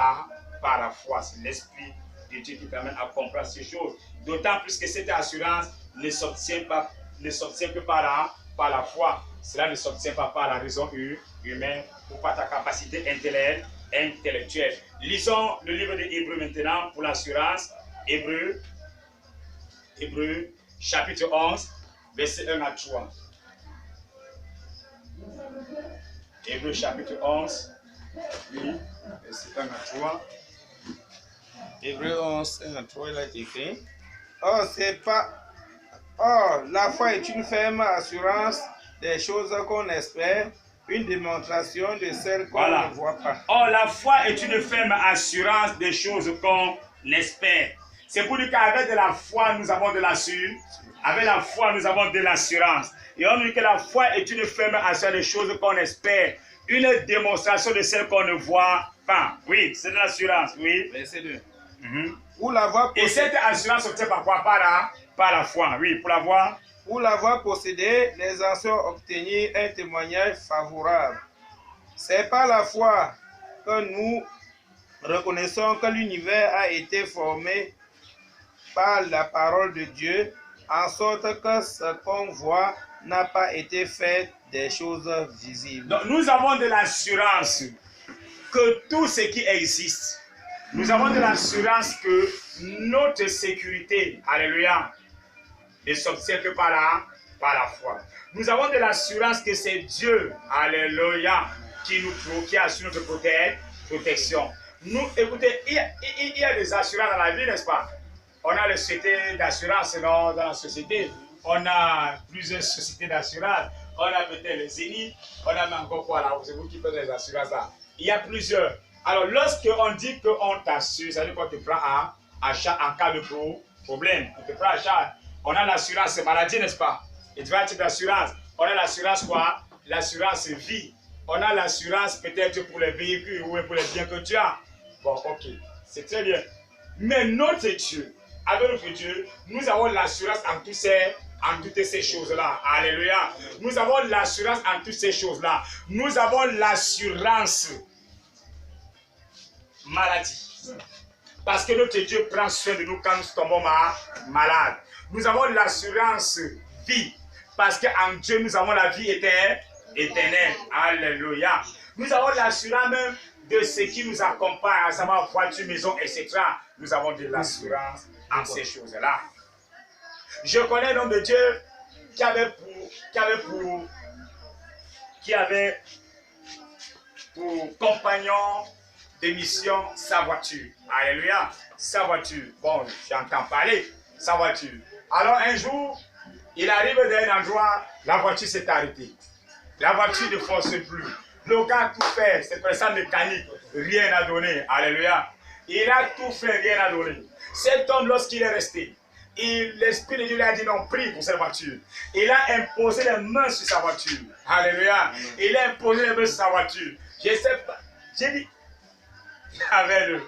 la foi. C'est l'Esprit de Dieu qui t'amène à comprendre ces choses. D'autant plus que cette assurance ne s'obtient que par la foi. Cela ne s'obtient pas par la raison humaine ou par ta capacité intellectuelle. Lisons le livre de Hébreux maintenant pour l'assurance. Hébreux, chapitre 11, verset 1 à 3. Hébreux, chapitre 11, verset 1 à 3. Hébreux 11, 1 à 3, il a été écrit. Or, la foi est une ferme assurance des choses qu'on espère, une démonstration de celles qu'on ne voit pas. Or, la foi est une ferme assurance des choses qu'on espère. C'est pour dire qu'avec de la foi, nous avons de l'assurance. Avec la foi, nous avons de l'assurance. Et on dit que la foi est une ferme assurance des choses qu'on espère. Une démonstration de celles qu'on ne voit pas. Oui, c'est de l'assurance. Oui. Verset 2. Mhm. Pour l'avoir Et cette assurance s'obtient par quoi? Par la foi. Oui, pour l'avoir possédé, les anciens obtenir un témoignage favorable. C'est par la foi que nous reconnaissons que l'univers a été formé par la parole de Dieu, en sorte que ce qu'on voit n'a pas été fait des choses visibles. Donc nous avons de l'assurance que tout ce qui existe, nous avons de l'assurance que notre sécurité, alléluia, ne s'obtient que par la foi. Nous avons de l'assurance que c'est Dieu, alléluia, qui assure notre protection. Nous, écoutez, il y a des assurances dans la vie, n'est-ce pas? On a les sociétés d'assurance dans la société. On a plusieurs sociétés d'assurance. On a peut-être les Zénith. On a même encore quoi là? C'est vous qui faites les assurances là. Il y a plusieurs. Alors, lorsqu'on dit qu'on t'assure, ça veut dire qu'on te prend en charge en cas de problème. On te prend en charge. On a l'assurance maladie, n'est-ce pas? Et tu vas type d'assurance. On a l'assurance quoi? L'assurance vie. On a l'assurance peut-être pour les véhicules ou pour les biens que tu as. Bon, ok. C'est très bien. Mais notre Dieu, avec notre Dieu, nous avons l'assurance en toutes ces choses-là. Alléluia. Nous avons l'assurance en toutes ces choses-là. Nous avons l'assurance maladie. Parce que notre Dieu prend soin de nous quand nous tombons malades. Nous avons l'assurance vie. Parce qu'en Dieu, nous avons la vie éternelle. Alléluia. Nous avons l'assurance même de ce qui nous accompagne, à savoir voiture, maison, etc. Nous avons de l'assurance en ces choses-là. Je connais un homme de Dieu qui avait pour compagnon de mission sa voiture. Alléluia. Sa voiture. Bon, j'entends parler. Sa voiture. Alors un jour, il arrive dans un endroit, la voiture s'est arrêtée. La voiture ne force plus. Le gars a tout fait, c'est pour ça mécanique, rien à donner. Alléluia. Il a tout fait, rien à donner. Cet homme, lorsqu'il est resté, l'Esprit de Dieu lui a dit non, prie pour cette voiture. Il a imposé les mains sur sa voiture. Alléluia. Il a imposé les mains sur sa voiture. Je ne sais pas. J'ai dit, Amen.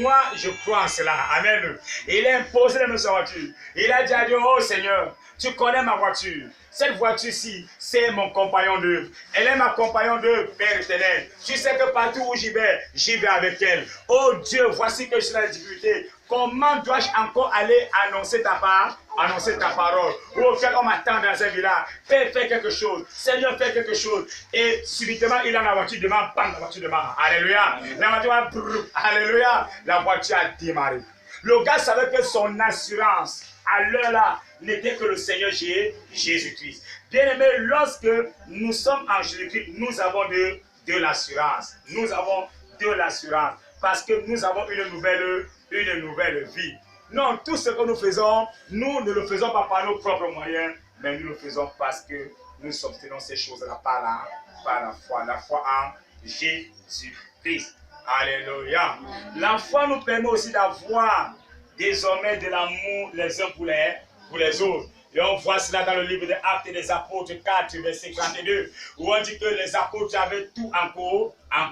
Moi, je crois en cela. Amen. Il a imposé les mains sur sa voiture. Il a dit à Dieu, oh Seigneur, tu connais ma voiture. Cette voiture-ci, c'est mon compagnon d'œuvre. Elle est ma compagnon d'œuvre, Père éternel. Tu sais que partout où j'y vais avec elle. Oh Dieu, voici que je suis dans la difficulté. Comment dois-je encore aller annoncer ta parole? Ou auquel on m'attend dans un village. Père, fais quelque chose. Seigneur, fais quelque chose. Et subitement, il a la voiture devant, bam, la voiture devant. Alléluia. La voiture va, alléluia. La voiture a démarré. Le gars savait que son assurance, à l'heure là, n'était que le Seigneur Jésus-Christ. Bien-aimés, lorsque nous sommes en Jésus-Christ, nous avons de l'assurance. Nous avons de l'assurance. Parce que nous avons une nouvelle vie. Non, tout ce que nous faisons, nous ne le faisons pas par nos propres moyens, mais nous le faisons parce que nous obtenons ces choses-là par la foi en Jésus-Christ. Alléluia. La foi nous permet aussi d'avoir désormais de l'amour les uns pour les autres. Et on voit cela dans le livre des Actes des Apôtres 4, verset 42, où on dit que les apôtres avaient tout en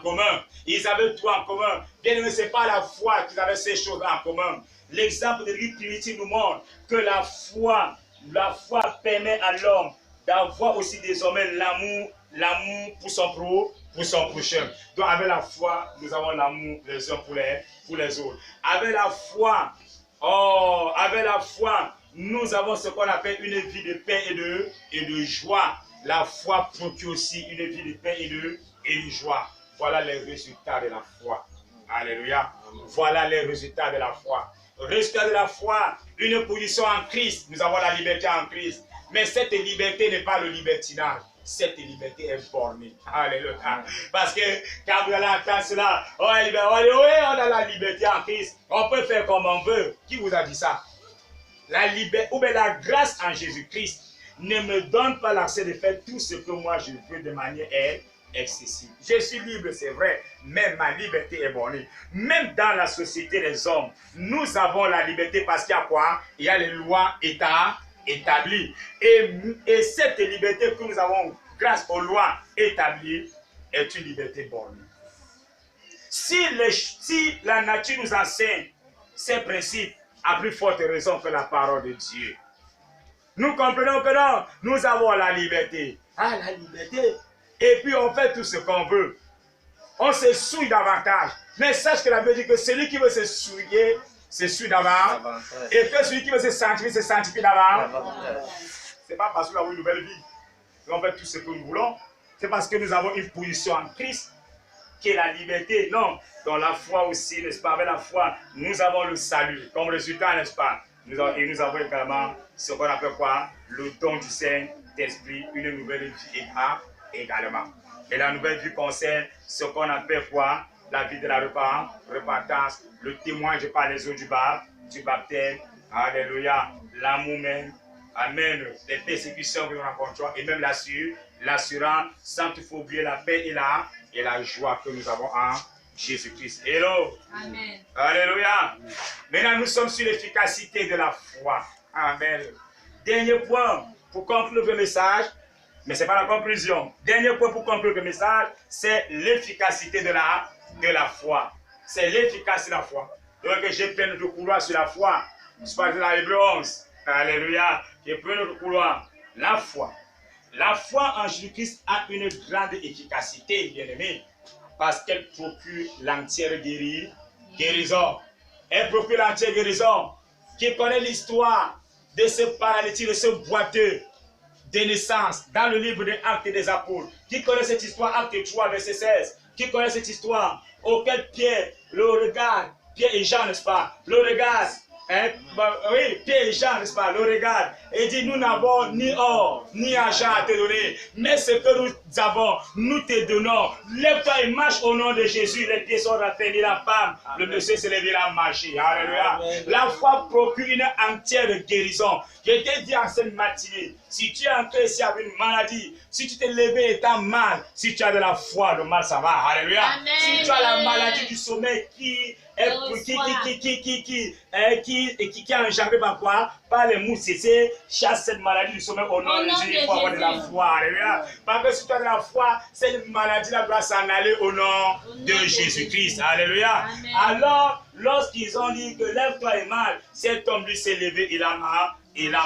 commun. Ils avaient tout en commun. Bien aimé, ce n'est pas la foi qu'ils avaient ces choses en commun. L'exemple de l'Église primitive nous montre que la foi permet à l'homme d'avoir aussi désormais l'amour pour son prochain. Donc avec la foi, nous avons l'amour les uns pour les autres. Avec la foi, nous avons ce qu'on appelle une vie de paix et de joie. La foi procure aussi une vie de paix et de joie. Voilà les résultats de la foi. Alléluia. Voilà les résultats de la foi. Résultat de la foi, une position en Christ. Nous avons la liberté en Christ. Mais cette liberté n'est pas le libertinage. Cette liberté est bornée. Alléluia. Parce que quand vous allez entendre cela, on a la liberté en Christ. On peut faire comme on veut. Qui vous a dit ça? La liberté, ou bien la grâce en Jésus-Christ ne me donne pas l'accès de faire tout ce que moi je veux de manière excessive. Je suis libre, c'est vrai, mais ma liberté est bornée. Même dans la société des hommes, nous avons la liberté parce qu'il y a quoi? Il y a les lois établie. Et cette liberté que nous avons grâce aux lois établies est une liberté bornée. Si la nature nous enseigne ces principes à plus forte raison que la parole de Dieu, nous comprenons que non, nous avons la liberté. Ah, la liberté. Et puis on fait tout ce qu'on veut. On se souille davantage. Mais sache que la Bible dit que celui qui veut se souiller davantage. Et que celui qui veut se sanctifie davantage. Ce n'est pas parce que nous avons une nouvelle vie. On fait tout ce que nous voulons. C'est parce que nous avons une position en Christ qui est la liberté. Non, dans la foi aussi, n'est-ce pas? Avec la foi, nous avons le salut. Comme résultat, n'est-ce pas? Nous avons également ce qu'on appelle quoi? Le don du Saint-Esprit, une nouvelle vie également. Et la nouvelle vie concerne ce qu'on appelle quoi? La vie de la repentance, le témoignage par les eaux du baptême, alléluia, l'amour même, amen, les persécutions que nous rencontrons et même l'assurance, sans toutefois oublier la paix et la joie que nous avons en Jésus-Christ. Hello. Amen. Alléluia. Maintenant, nous sommes sur l'efficacité de la foi. Amen. Dernier point pour conclure le message, mais ce n'est pas la conclusion. Dernier point pour conclure le message, c'est l'efficacité de la foi. C'est l'efficacité de la foi. Donc, j'ai plein de couloirs sur la foi. Je parle de la Hébreu 11. Alléluia. J'ai plein de couloirs. La foi. La foi en Jésus-Christ a une grande efficacité, bien-aimé, parce qu'elle procure l'entière guérison. Elle procure l'entière guérison. Qui connaît l'histoire de ce paralytique, de ce boiteux de naissance dans le livre des Actes des Apôtres? Qui connaît cette histoire? Acte 3, verset 16. Qui connaît cette histoire? Auquel Pierre le regarde. Pierre et Jean, n'est-ce pas? Le regarde. Oui, Pierre et Jean, n'est-ce pas, le regardent et dit, nous n'avons ni or, ni argent à te donner, mais ce que nous avons, nous te donnons. Lève-toi et marche au nom de Jésus. Les pieds sont raffermis, la femme, le monsieur s'est levé, la marché. Alléluia. La foi procure une entière guérison. Je t'ai dit en cette matinée, si tu es entré ici avec une maladie, si tu t'es levé étant mal, si tu as de la foi, le mal ça va. Alléluia. Si tu as la maladie du sommeil qui est engendrée par quoi? Par les mouches. Chasse cette maladie du sommeil au nom de Jésus. Il faut avoir de la foi. Alléluia. Parce que si tu as de la foi, cette maladie-là doit s'en aller au nom de Jésus-Christ. Alléluia. Alors, lorsqu'ils ont dit que lève-toi et marche, cet homme lui s'est levé, il a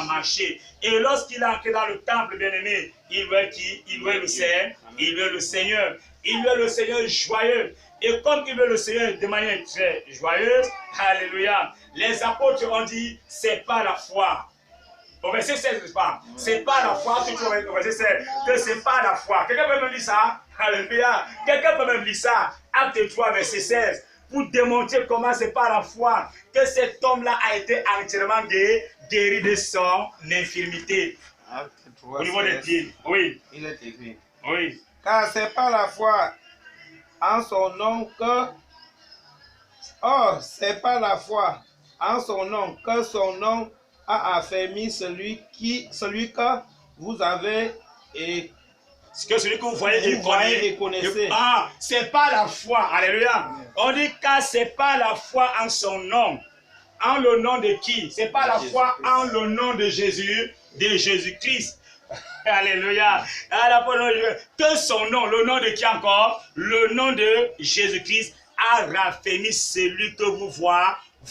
marché. Et lorsqu'il est entré dans le temple, bien-aimé, il veut qui? Il veut le Seigneur. Il veut le Seigneur. Il veut le Seigneur joyeux. Et comme il veut le Seigneur de manière très joyeuse, alléluia, les apôtres ont dit, c'est pas la foi. Au verset 16, n'est-ce pas? C'est pas la foi, au verset 16, que c'est pas la foi. Quelqu'un peut même lire ça? Alléluia. Quelqu'un peut même lire ça? Acte 3, verset 16, pour démontrer comment c'est pas la foi que cet homme-là a été entièrement guéri de son infirmité. Acte 3, au niveau des pieds. Oui. Il est écrit. Oui. Car c'est pas la foi en son nom que... Oh, c'est pas la foi en son nom que son nom a affermi celui que vous avez et que celui que vous voyez et connaissez. Ah, c'est pas la foi. Alléluia. On dit car c'est pas la foi en son nom. En le nom de qui? C'est pas la foi en le nom de Jésus, de Jésus-Christ. Alléluia. Que son nom, le nom de qui encore? Le nom de Jésus-Christ a raffermi celui que vous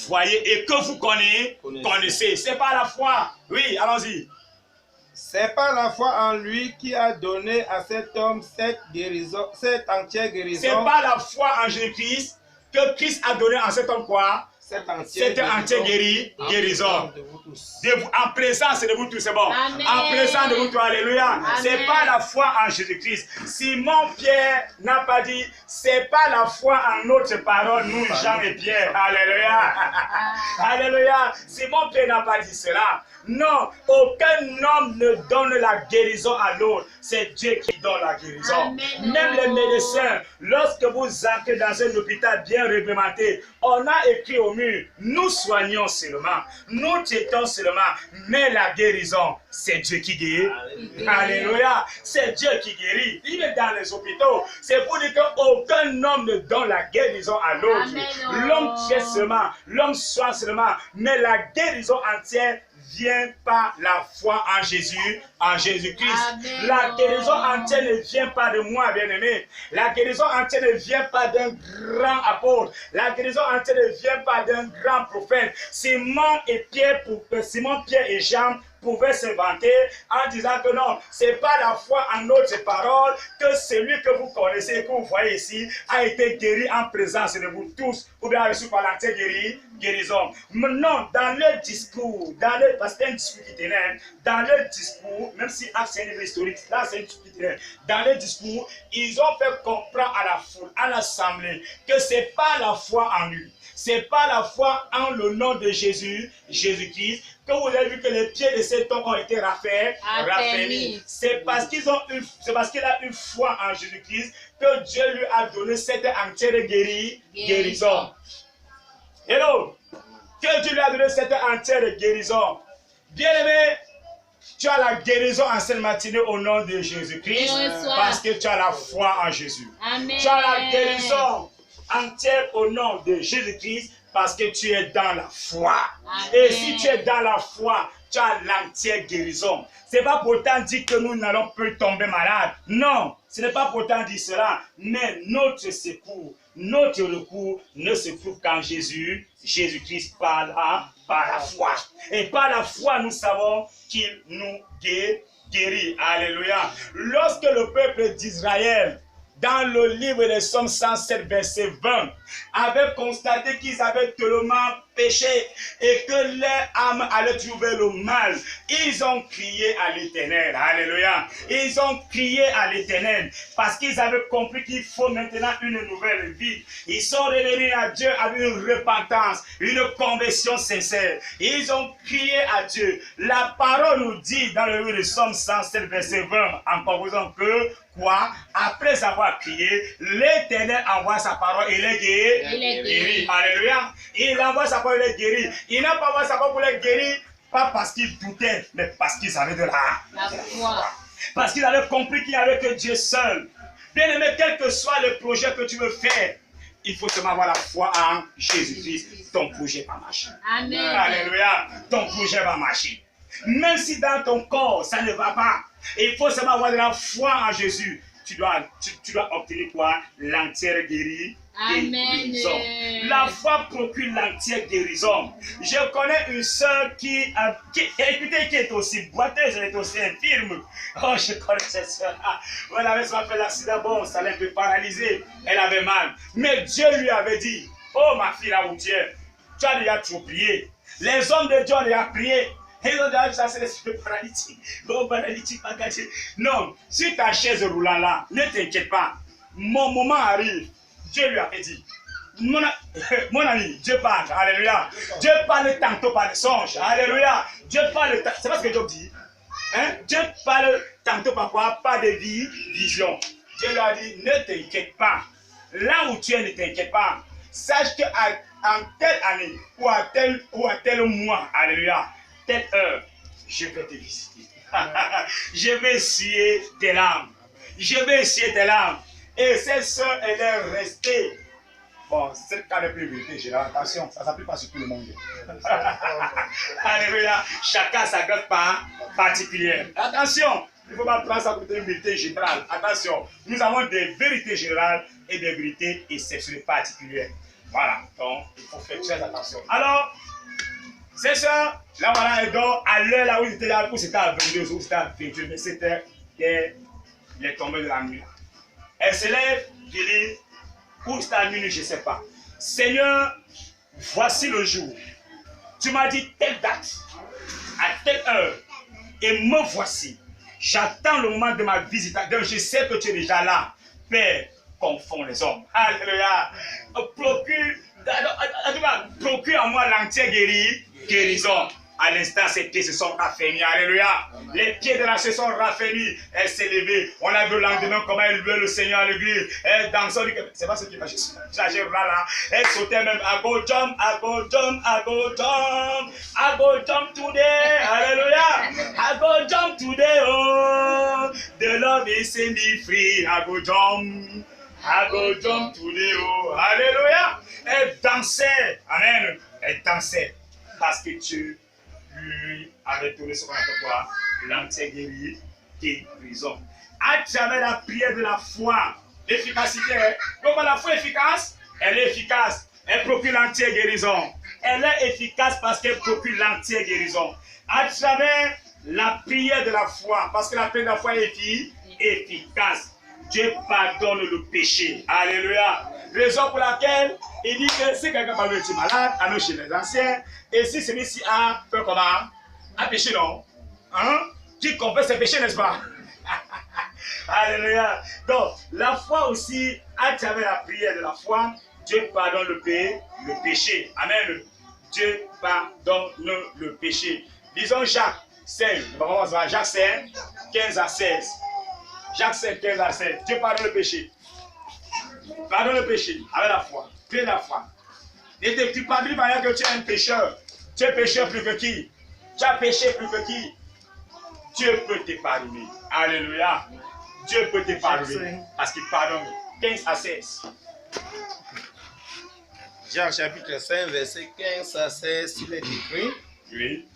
voyez et que vous connaissez. C'est pas la foi. Oui, allons-y. C'est pas la foi en lui qui a donné à cet homme cette entière guérison. C'est pas la foi en Jésus-Christ que Christ a donné à cet homme quoi? Cette entière guérison. En présence de vous tous, c'est bon. Amen. En présence de vous tous, alléluia. C'est pas la foi en Jésus-Christ. Simon Pierre n'a pas dit, c'est pas la foi en notre parole, nous, Jean et Pierre. Alléluia. Alléluia. Simon Pierre n'a pas dit cela. Non, aucun homme ne donne la guérison à l'autre. C'est Dieu qui donne la guérison. Amen. Même les médecins, lorsque vous entrez dans un hôpital bien réglementé, on a écrit au mur, nous soignons seulement, nous traitons seulement, mais la guérison, c'est Dieu qui guérit. Alléluia. C'est Dieu qui guérit. Il est dans les hôpitaux. C'est pour dire qu'aucun homme ne donne la guérison à l'autre. L'homme traite seulement, l'homme soigne seulement, mais la guérison entière vient par la foi en Jésus, en Jésus-Christ. Amen. La guérison entière ne vient pas de moi, bien-aimé. La guérison entière ne vient pas d'un grand apôtre. La guérison entière ne vient pas d'un grand prophète. Simon, Pierre et Jean pouvaient se vanter en disant que non, c'est pas la foi en notre parole que celui que vous connaissez et que vous voyez ici a été guéri en présence de vous tous, ou bien reçu par l'entière guérison. Mais non, dans leur discours, parce que c'est un discours qui tenait, dans leur discours, même si c'est un livre historique, là c'est un discours qui tenait, dans leur discours, ils ont fait comprendre à la foule, à l'assemblée, que c'est pas la foi en lui. C'est pas la foi en le nom de Jésus, Jésus-Christ, que vous avez vu que les pieds de cet homme ont été raffermis. C'est parce qu'il a eu foi en Jésus-Christ que Dieu lui a donné cette entière guérison. Hello! Que Dieu lui a donné cette entière guérison. Bien-aimé, tu as la guérison en cette matinée au nom de Jésus-Christ parce que tu as la foi en Jésus. Amen. Tu as la guérison entière au nom de Jésus-Christ parce que tu es dans la foi. Amen. Et si tu es dans la foi, tu as l'entière guérison. Ce n'est pas pourtant dire que nous n'allons plus tomber malades. Non, ce n'est pas pourtant dire cela. Mais notre secours, notre recours ne se trouve qu'en Jésus, Jésus-Christ par la foi. Et par la foi, nous savons qu'il nous guérit. Alléluia. Lorsque le peuple d'Israël, dans le livre des Psaumes 107, verset 20, avait constaté qu'ils avaient tellement péché et que leur âme allait trouver le mal. Ils ont crié à l'Éternel. Alléluia. Ils ont crié à l'Éternel parce qu'ils avaient compris qu'il faut maintenant une nouvelle vie. Ils sont revenus à Dieu avec une repentance, une conversion sincère. Ils ont crié à Dieu. La parole nous dit dans le livre des Psaumes 107, verset 20, en conclusion que quoi? Après avoir crié, l'Éternel envoie sa parole et les guérit. Alléluia. Il envoie sa parole et les guérit. Il n'a pas envoyé sa parole pour les guérir, pas parce qu'ils doutaient, mais parce qu'ils avaient de la foi. Parce qu'ils avaient compris qu'il n'y avait que Dieu seul. Bien aimé, quel que soit le projet que tu veux faire, il faut seulement avoir la foi en Jésus-Christ. Ton projet va marcher. Amen. Alléluia. Ton projet va marcher. Même si dans ton corps, ça ne va pas, il faut seulement avoir de la foi en Jésus. Tu dois obtenir quoi? L'entière guérison. Amen. La foi procure l'entière guérison. Je connais une soeur qui est aussi boiteuse, elle est aussi infirme. Oh, je connais cette soeur. Elle avait fait l'accident, bon, ça l'a un peu paralysée. Elle avait mal. Mais Dieu lui avait dit, oh ma fille, là où tu es, tu as déjà trop prié. Les hommes de Dieu ont déjà prié. Ils ont déjà chassé l'esprit paralytique. Oh, paralytique, pas caché. Non, si ta chaise roulant là, ne t'inquiète pas. Mon moment arrive. Dieu lui avait dit, mon ami, Dieu parle, alléluia. Dieu parle tantôt par les songes, alléluia. Dieu parle, c'est pas ce que Job dit. Hein? Dieu parle tantôt par quoi? Pas de vision. Dieu lui a dit, ne t'inquiète pas. Là où tu es, ne t'inquiète pas. Sache qu'en telle année, ou à tel mois, alléluia, telle heure, je vais te visiter. Je vais essuyer tes larmes. Je vais essuyer tes larmes. Et cette soeur, elle est restée. Bon, cette cas n'est plus vérité, j'ai attention, ça ne s'applique pas sur tout le monde. Alléluia. Chacun sa grâce particulière. Attention, il ne faut pas prendre ça comme une vérité générale. Attention, nous avons des vérités générales et des vérités exceptionnelles particulières. Voilà, donc il faut faire très attention. Alors, c'est ça, là voilà, et donc à l'heure là où c'était à 22 ou c'était à 28, mais c'était les tombées de la nuit. Elle se lève, je dis, où c'était à minuit, je ne sais pas. Seigneur, voici le jour. Tu m'as dit telle date, à telle heure, et me voici. J'attends le moment de ma visite. Donc je sais que tu es déjà là. Père, confond les hommes. Alléluia. Procure en moi l'entière guérison. À l'instant, ses pieds se sont raffermis. Alléluia. Les pieds de la chaise sont raffermis. Elle s'est levée. On a vu le lendemain comment elle louait le Seigneur à l'église. Elle dansait. C'est pas ce qui va changer là. Elle sautait même. I go jump, I go jump, I go jump. I go jump today. Alléluia. I go jump today. Oh, the Lord is setting me free. I go jump. I go jump today. Oh, alléluia. Elle dansait. Amen. Elle dansait. Parce que Dieu lui avait donné ce qu'on appelle quoi? L'entière guérison. À travers la prière de la foi, l'efficacité. Comment la foi est efficace? Elle est efficace. Elle procure l'entière guérison. Elle est efficace parce qu'elle procure l'entière guérison. À travers la prière de la foi, parce que la prière de la foi est efficace. Dieu pardonne le péché. Alléluia. Raison pour laquelle il dit que si quelqu'un parle de malade, amène chez les anciens, et si celui-ci a fait comment? A péché, non? Hein? Qui confesse ses péchés, n'est-ce pas? Alléluia. Donc, la foi aussi, à travers la prière de la foi, Dieu pardonne le péché. Amen. Dieu pardonne le péché. Disons Jacques 5, Jacques 5, 15 à 16. Jacques 5, 15 à 16. Dieu pardonne le péché. Pardonne le péché avec la foi. Prie la foi. Et tu pardonnes par que tu es un pécheur. Tu es pécheur plus que qui? Tu as péché plus que qui? Dieu peut te pardonner. Alléluia. Dieu peut te pardonner. Parce qu'il pardonne. 15 à 16. Jean chapitre 5, verset 15 à 16, il est écrit. Oui.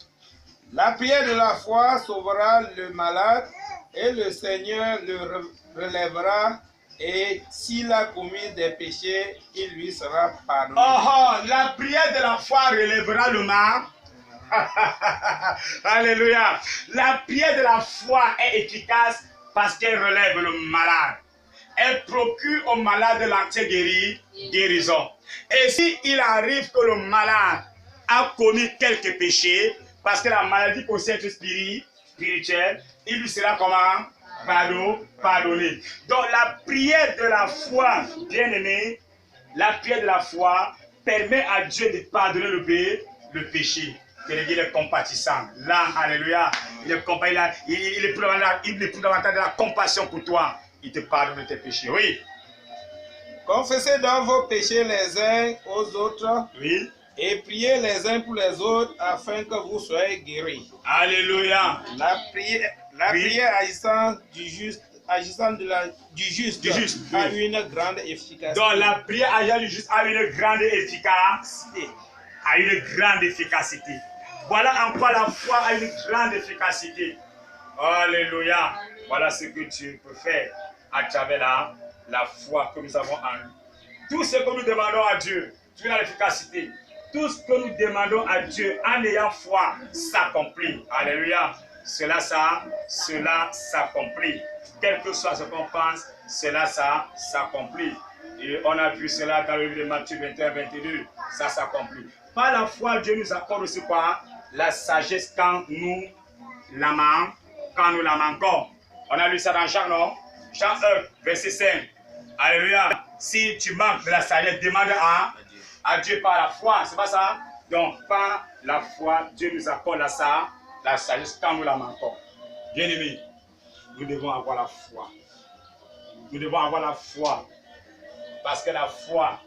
La prière de la foi sauvera le malade et le Seigneur le relèvera, et s'il a commis des péchés, il lui sera pardonné. Oh, la prière de la foi relèvera le mal. Alléluia. La prière de la foi est efficace parce qu'elle relève le malade. Elle procure au malade l'entière guérison. Et s'il arrive que le malade a commis quelques péchés, parce que la maladie possède spirituel, il lui sera comment? Pardonné. Donc la prière de la foi, bien aimé, la prière de la foi permet à Dieu de pardonner le péché. Il est compatissant. Là, alléluia. Il est compatissant. Il est plus davantage de la compassion pour toi. Il te pardonne tes péchés. Oui. Confessez donc vos péchés les uns aux autres. Oui. Et priez les uns pour les autres afin que vous soyez guéris. Alléluia. La prière agissant du juste a une grande efficacité. Donc la prière agissant du juste a une grande efficacité. Voilà en quoi la foi a une grande efficacité. Alléluia. Voilà ce que Dieu peut faire à travers la foi que nous avons en lui. Tout ce que nous demandons à Dieu, tu as l'efficacité. Tout ce que nous demandons à Dieu en ayant foi s'accomplit. Alléluia. Cela s'accomplit. Quel que soit ce qu'on pense, cela s'accomplit. Et on a vu cela dans le livre de Matthieu 21, 22. Ça s'accomplit. Par la foi, Dieu nous accorde aussi quoi? La sagesse quand nous la manquons. On a lu ça dans Jean, non? Jean 1, verset 5. Alléluia. Si tu manques de la sagesse, demande à Dieu par la foi. C'est pas ça? Donc, par la foi, Dieu nous accorde la sagesse quand nous la manquons. Bien aimé, nous devons avoir la foi. Nous devons avoir la foi. Parce que la foi,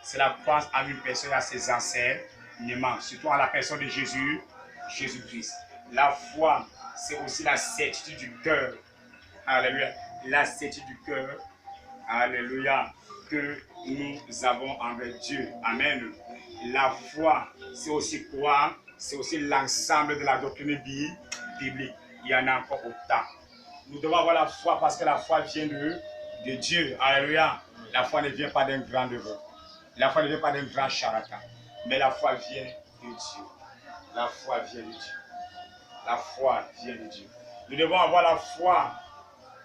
c'est la croyance en une personne et à ses enseignements, surtout en la personne de Jésus-Christ. La foi, c'est aussi la certitude du cœur. Alléluia. La certitude du cœur. Alléluia. Que nous avons envers Dieu. Amen. La foi, c'est aussi quoi? C'est aussi l'ensemble de la doctrine biblique. Il y en a encore autant. Nous devons avoir la foi parce que la foi vient de Dieu. Alléluia. La foi ne vient pas d'un grand devant. La foi ne vient pas d'un grand charlatan. Mais la foi vient de Dieu. La foi vient de Dieu. La foi vient de Dieu. Nous devons avoir la foi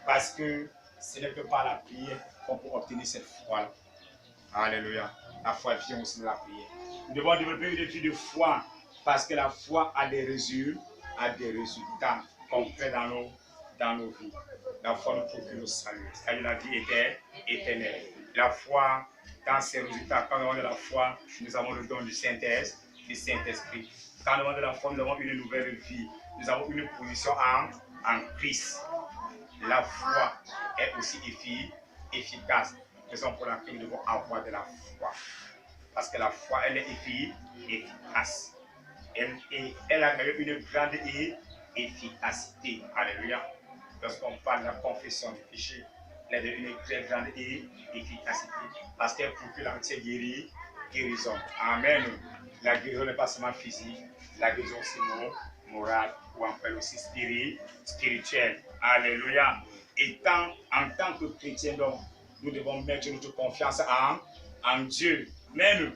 parce que ce n'est que par la prière qu'on peut obtenir cette foi. Alléluia. La foi vient aussi de la prière. Nous devons développer une vie de foi parce que la foi a des résultats qu'on fait dans nos vies. La foi nous procure le salut, c'est-à-dire la vie éternelle. La foi, dans ces résultats, quand nous avons de la foi, nous avons le don du Saint-Esprit. Quand nous avons de la foi, nous avons une nouvelle vie. Nous avons une position en Christ. La foi est aussi efficace. Raison pour laquelle nous devons avoir de la foi. Parce que la foi, elle est efficace. Elle a une grande efficacité. Alléluia. Lorsqu'on parle de la confession du péché, elle a une très grande efficacité. Parce qu'elle procure l'entière guérison. Amen. La guérison n'est pas seulement physique, la guérison aussi morale ou en fait aussi spirituelle. Alléluia. Et en tant que chrétien, donc, nous devons mettre notre confiance en Dieu. Mais nous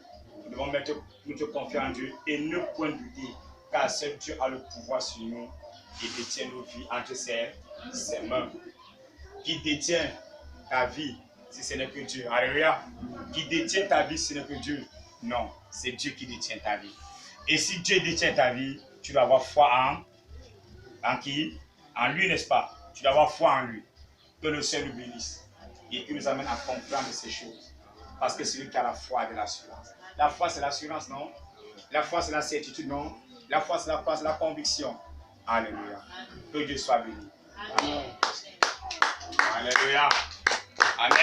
devons mettre notre confiance en Dieu et ne point douter, car seul Dieu a le pouvoir sur nous et détient nos vies entre ses mains. Qui détient ta vie si ce n'est que Dieu? Alléluia. Qui détient ta vie si ce n'est que Dieu? Non, c'est Dieu qui détient ta vie. Et si Dieu détient ta vie, tu dois avoir foi en qui? En lui, n'est-ce pas? Tu dois avoir foi en lui. Que le Seigneur nous bénisse et qu'il nous amène à comprendre ces choses. Parce que c'est lui qui a la foi et l'assurance. La foi, c'est l'assurance, non? La foi, c'est la certitude, non? La foi, c'est la conviction. Alléluia. Que Dieu soit béni. Amen. Alléluia. Amen.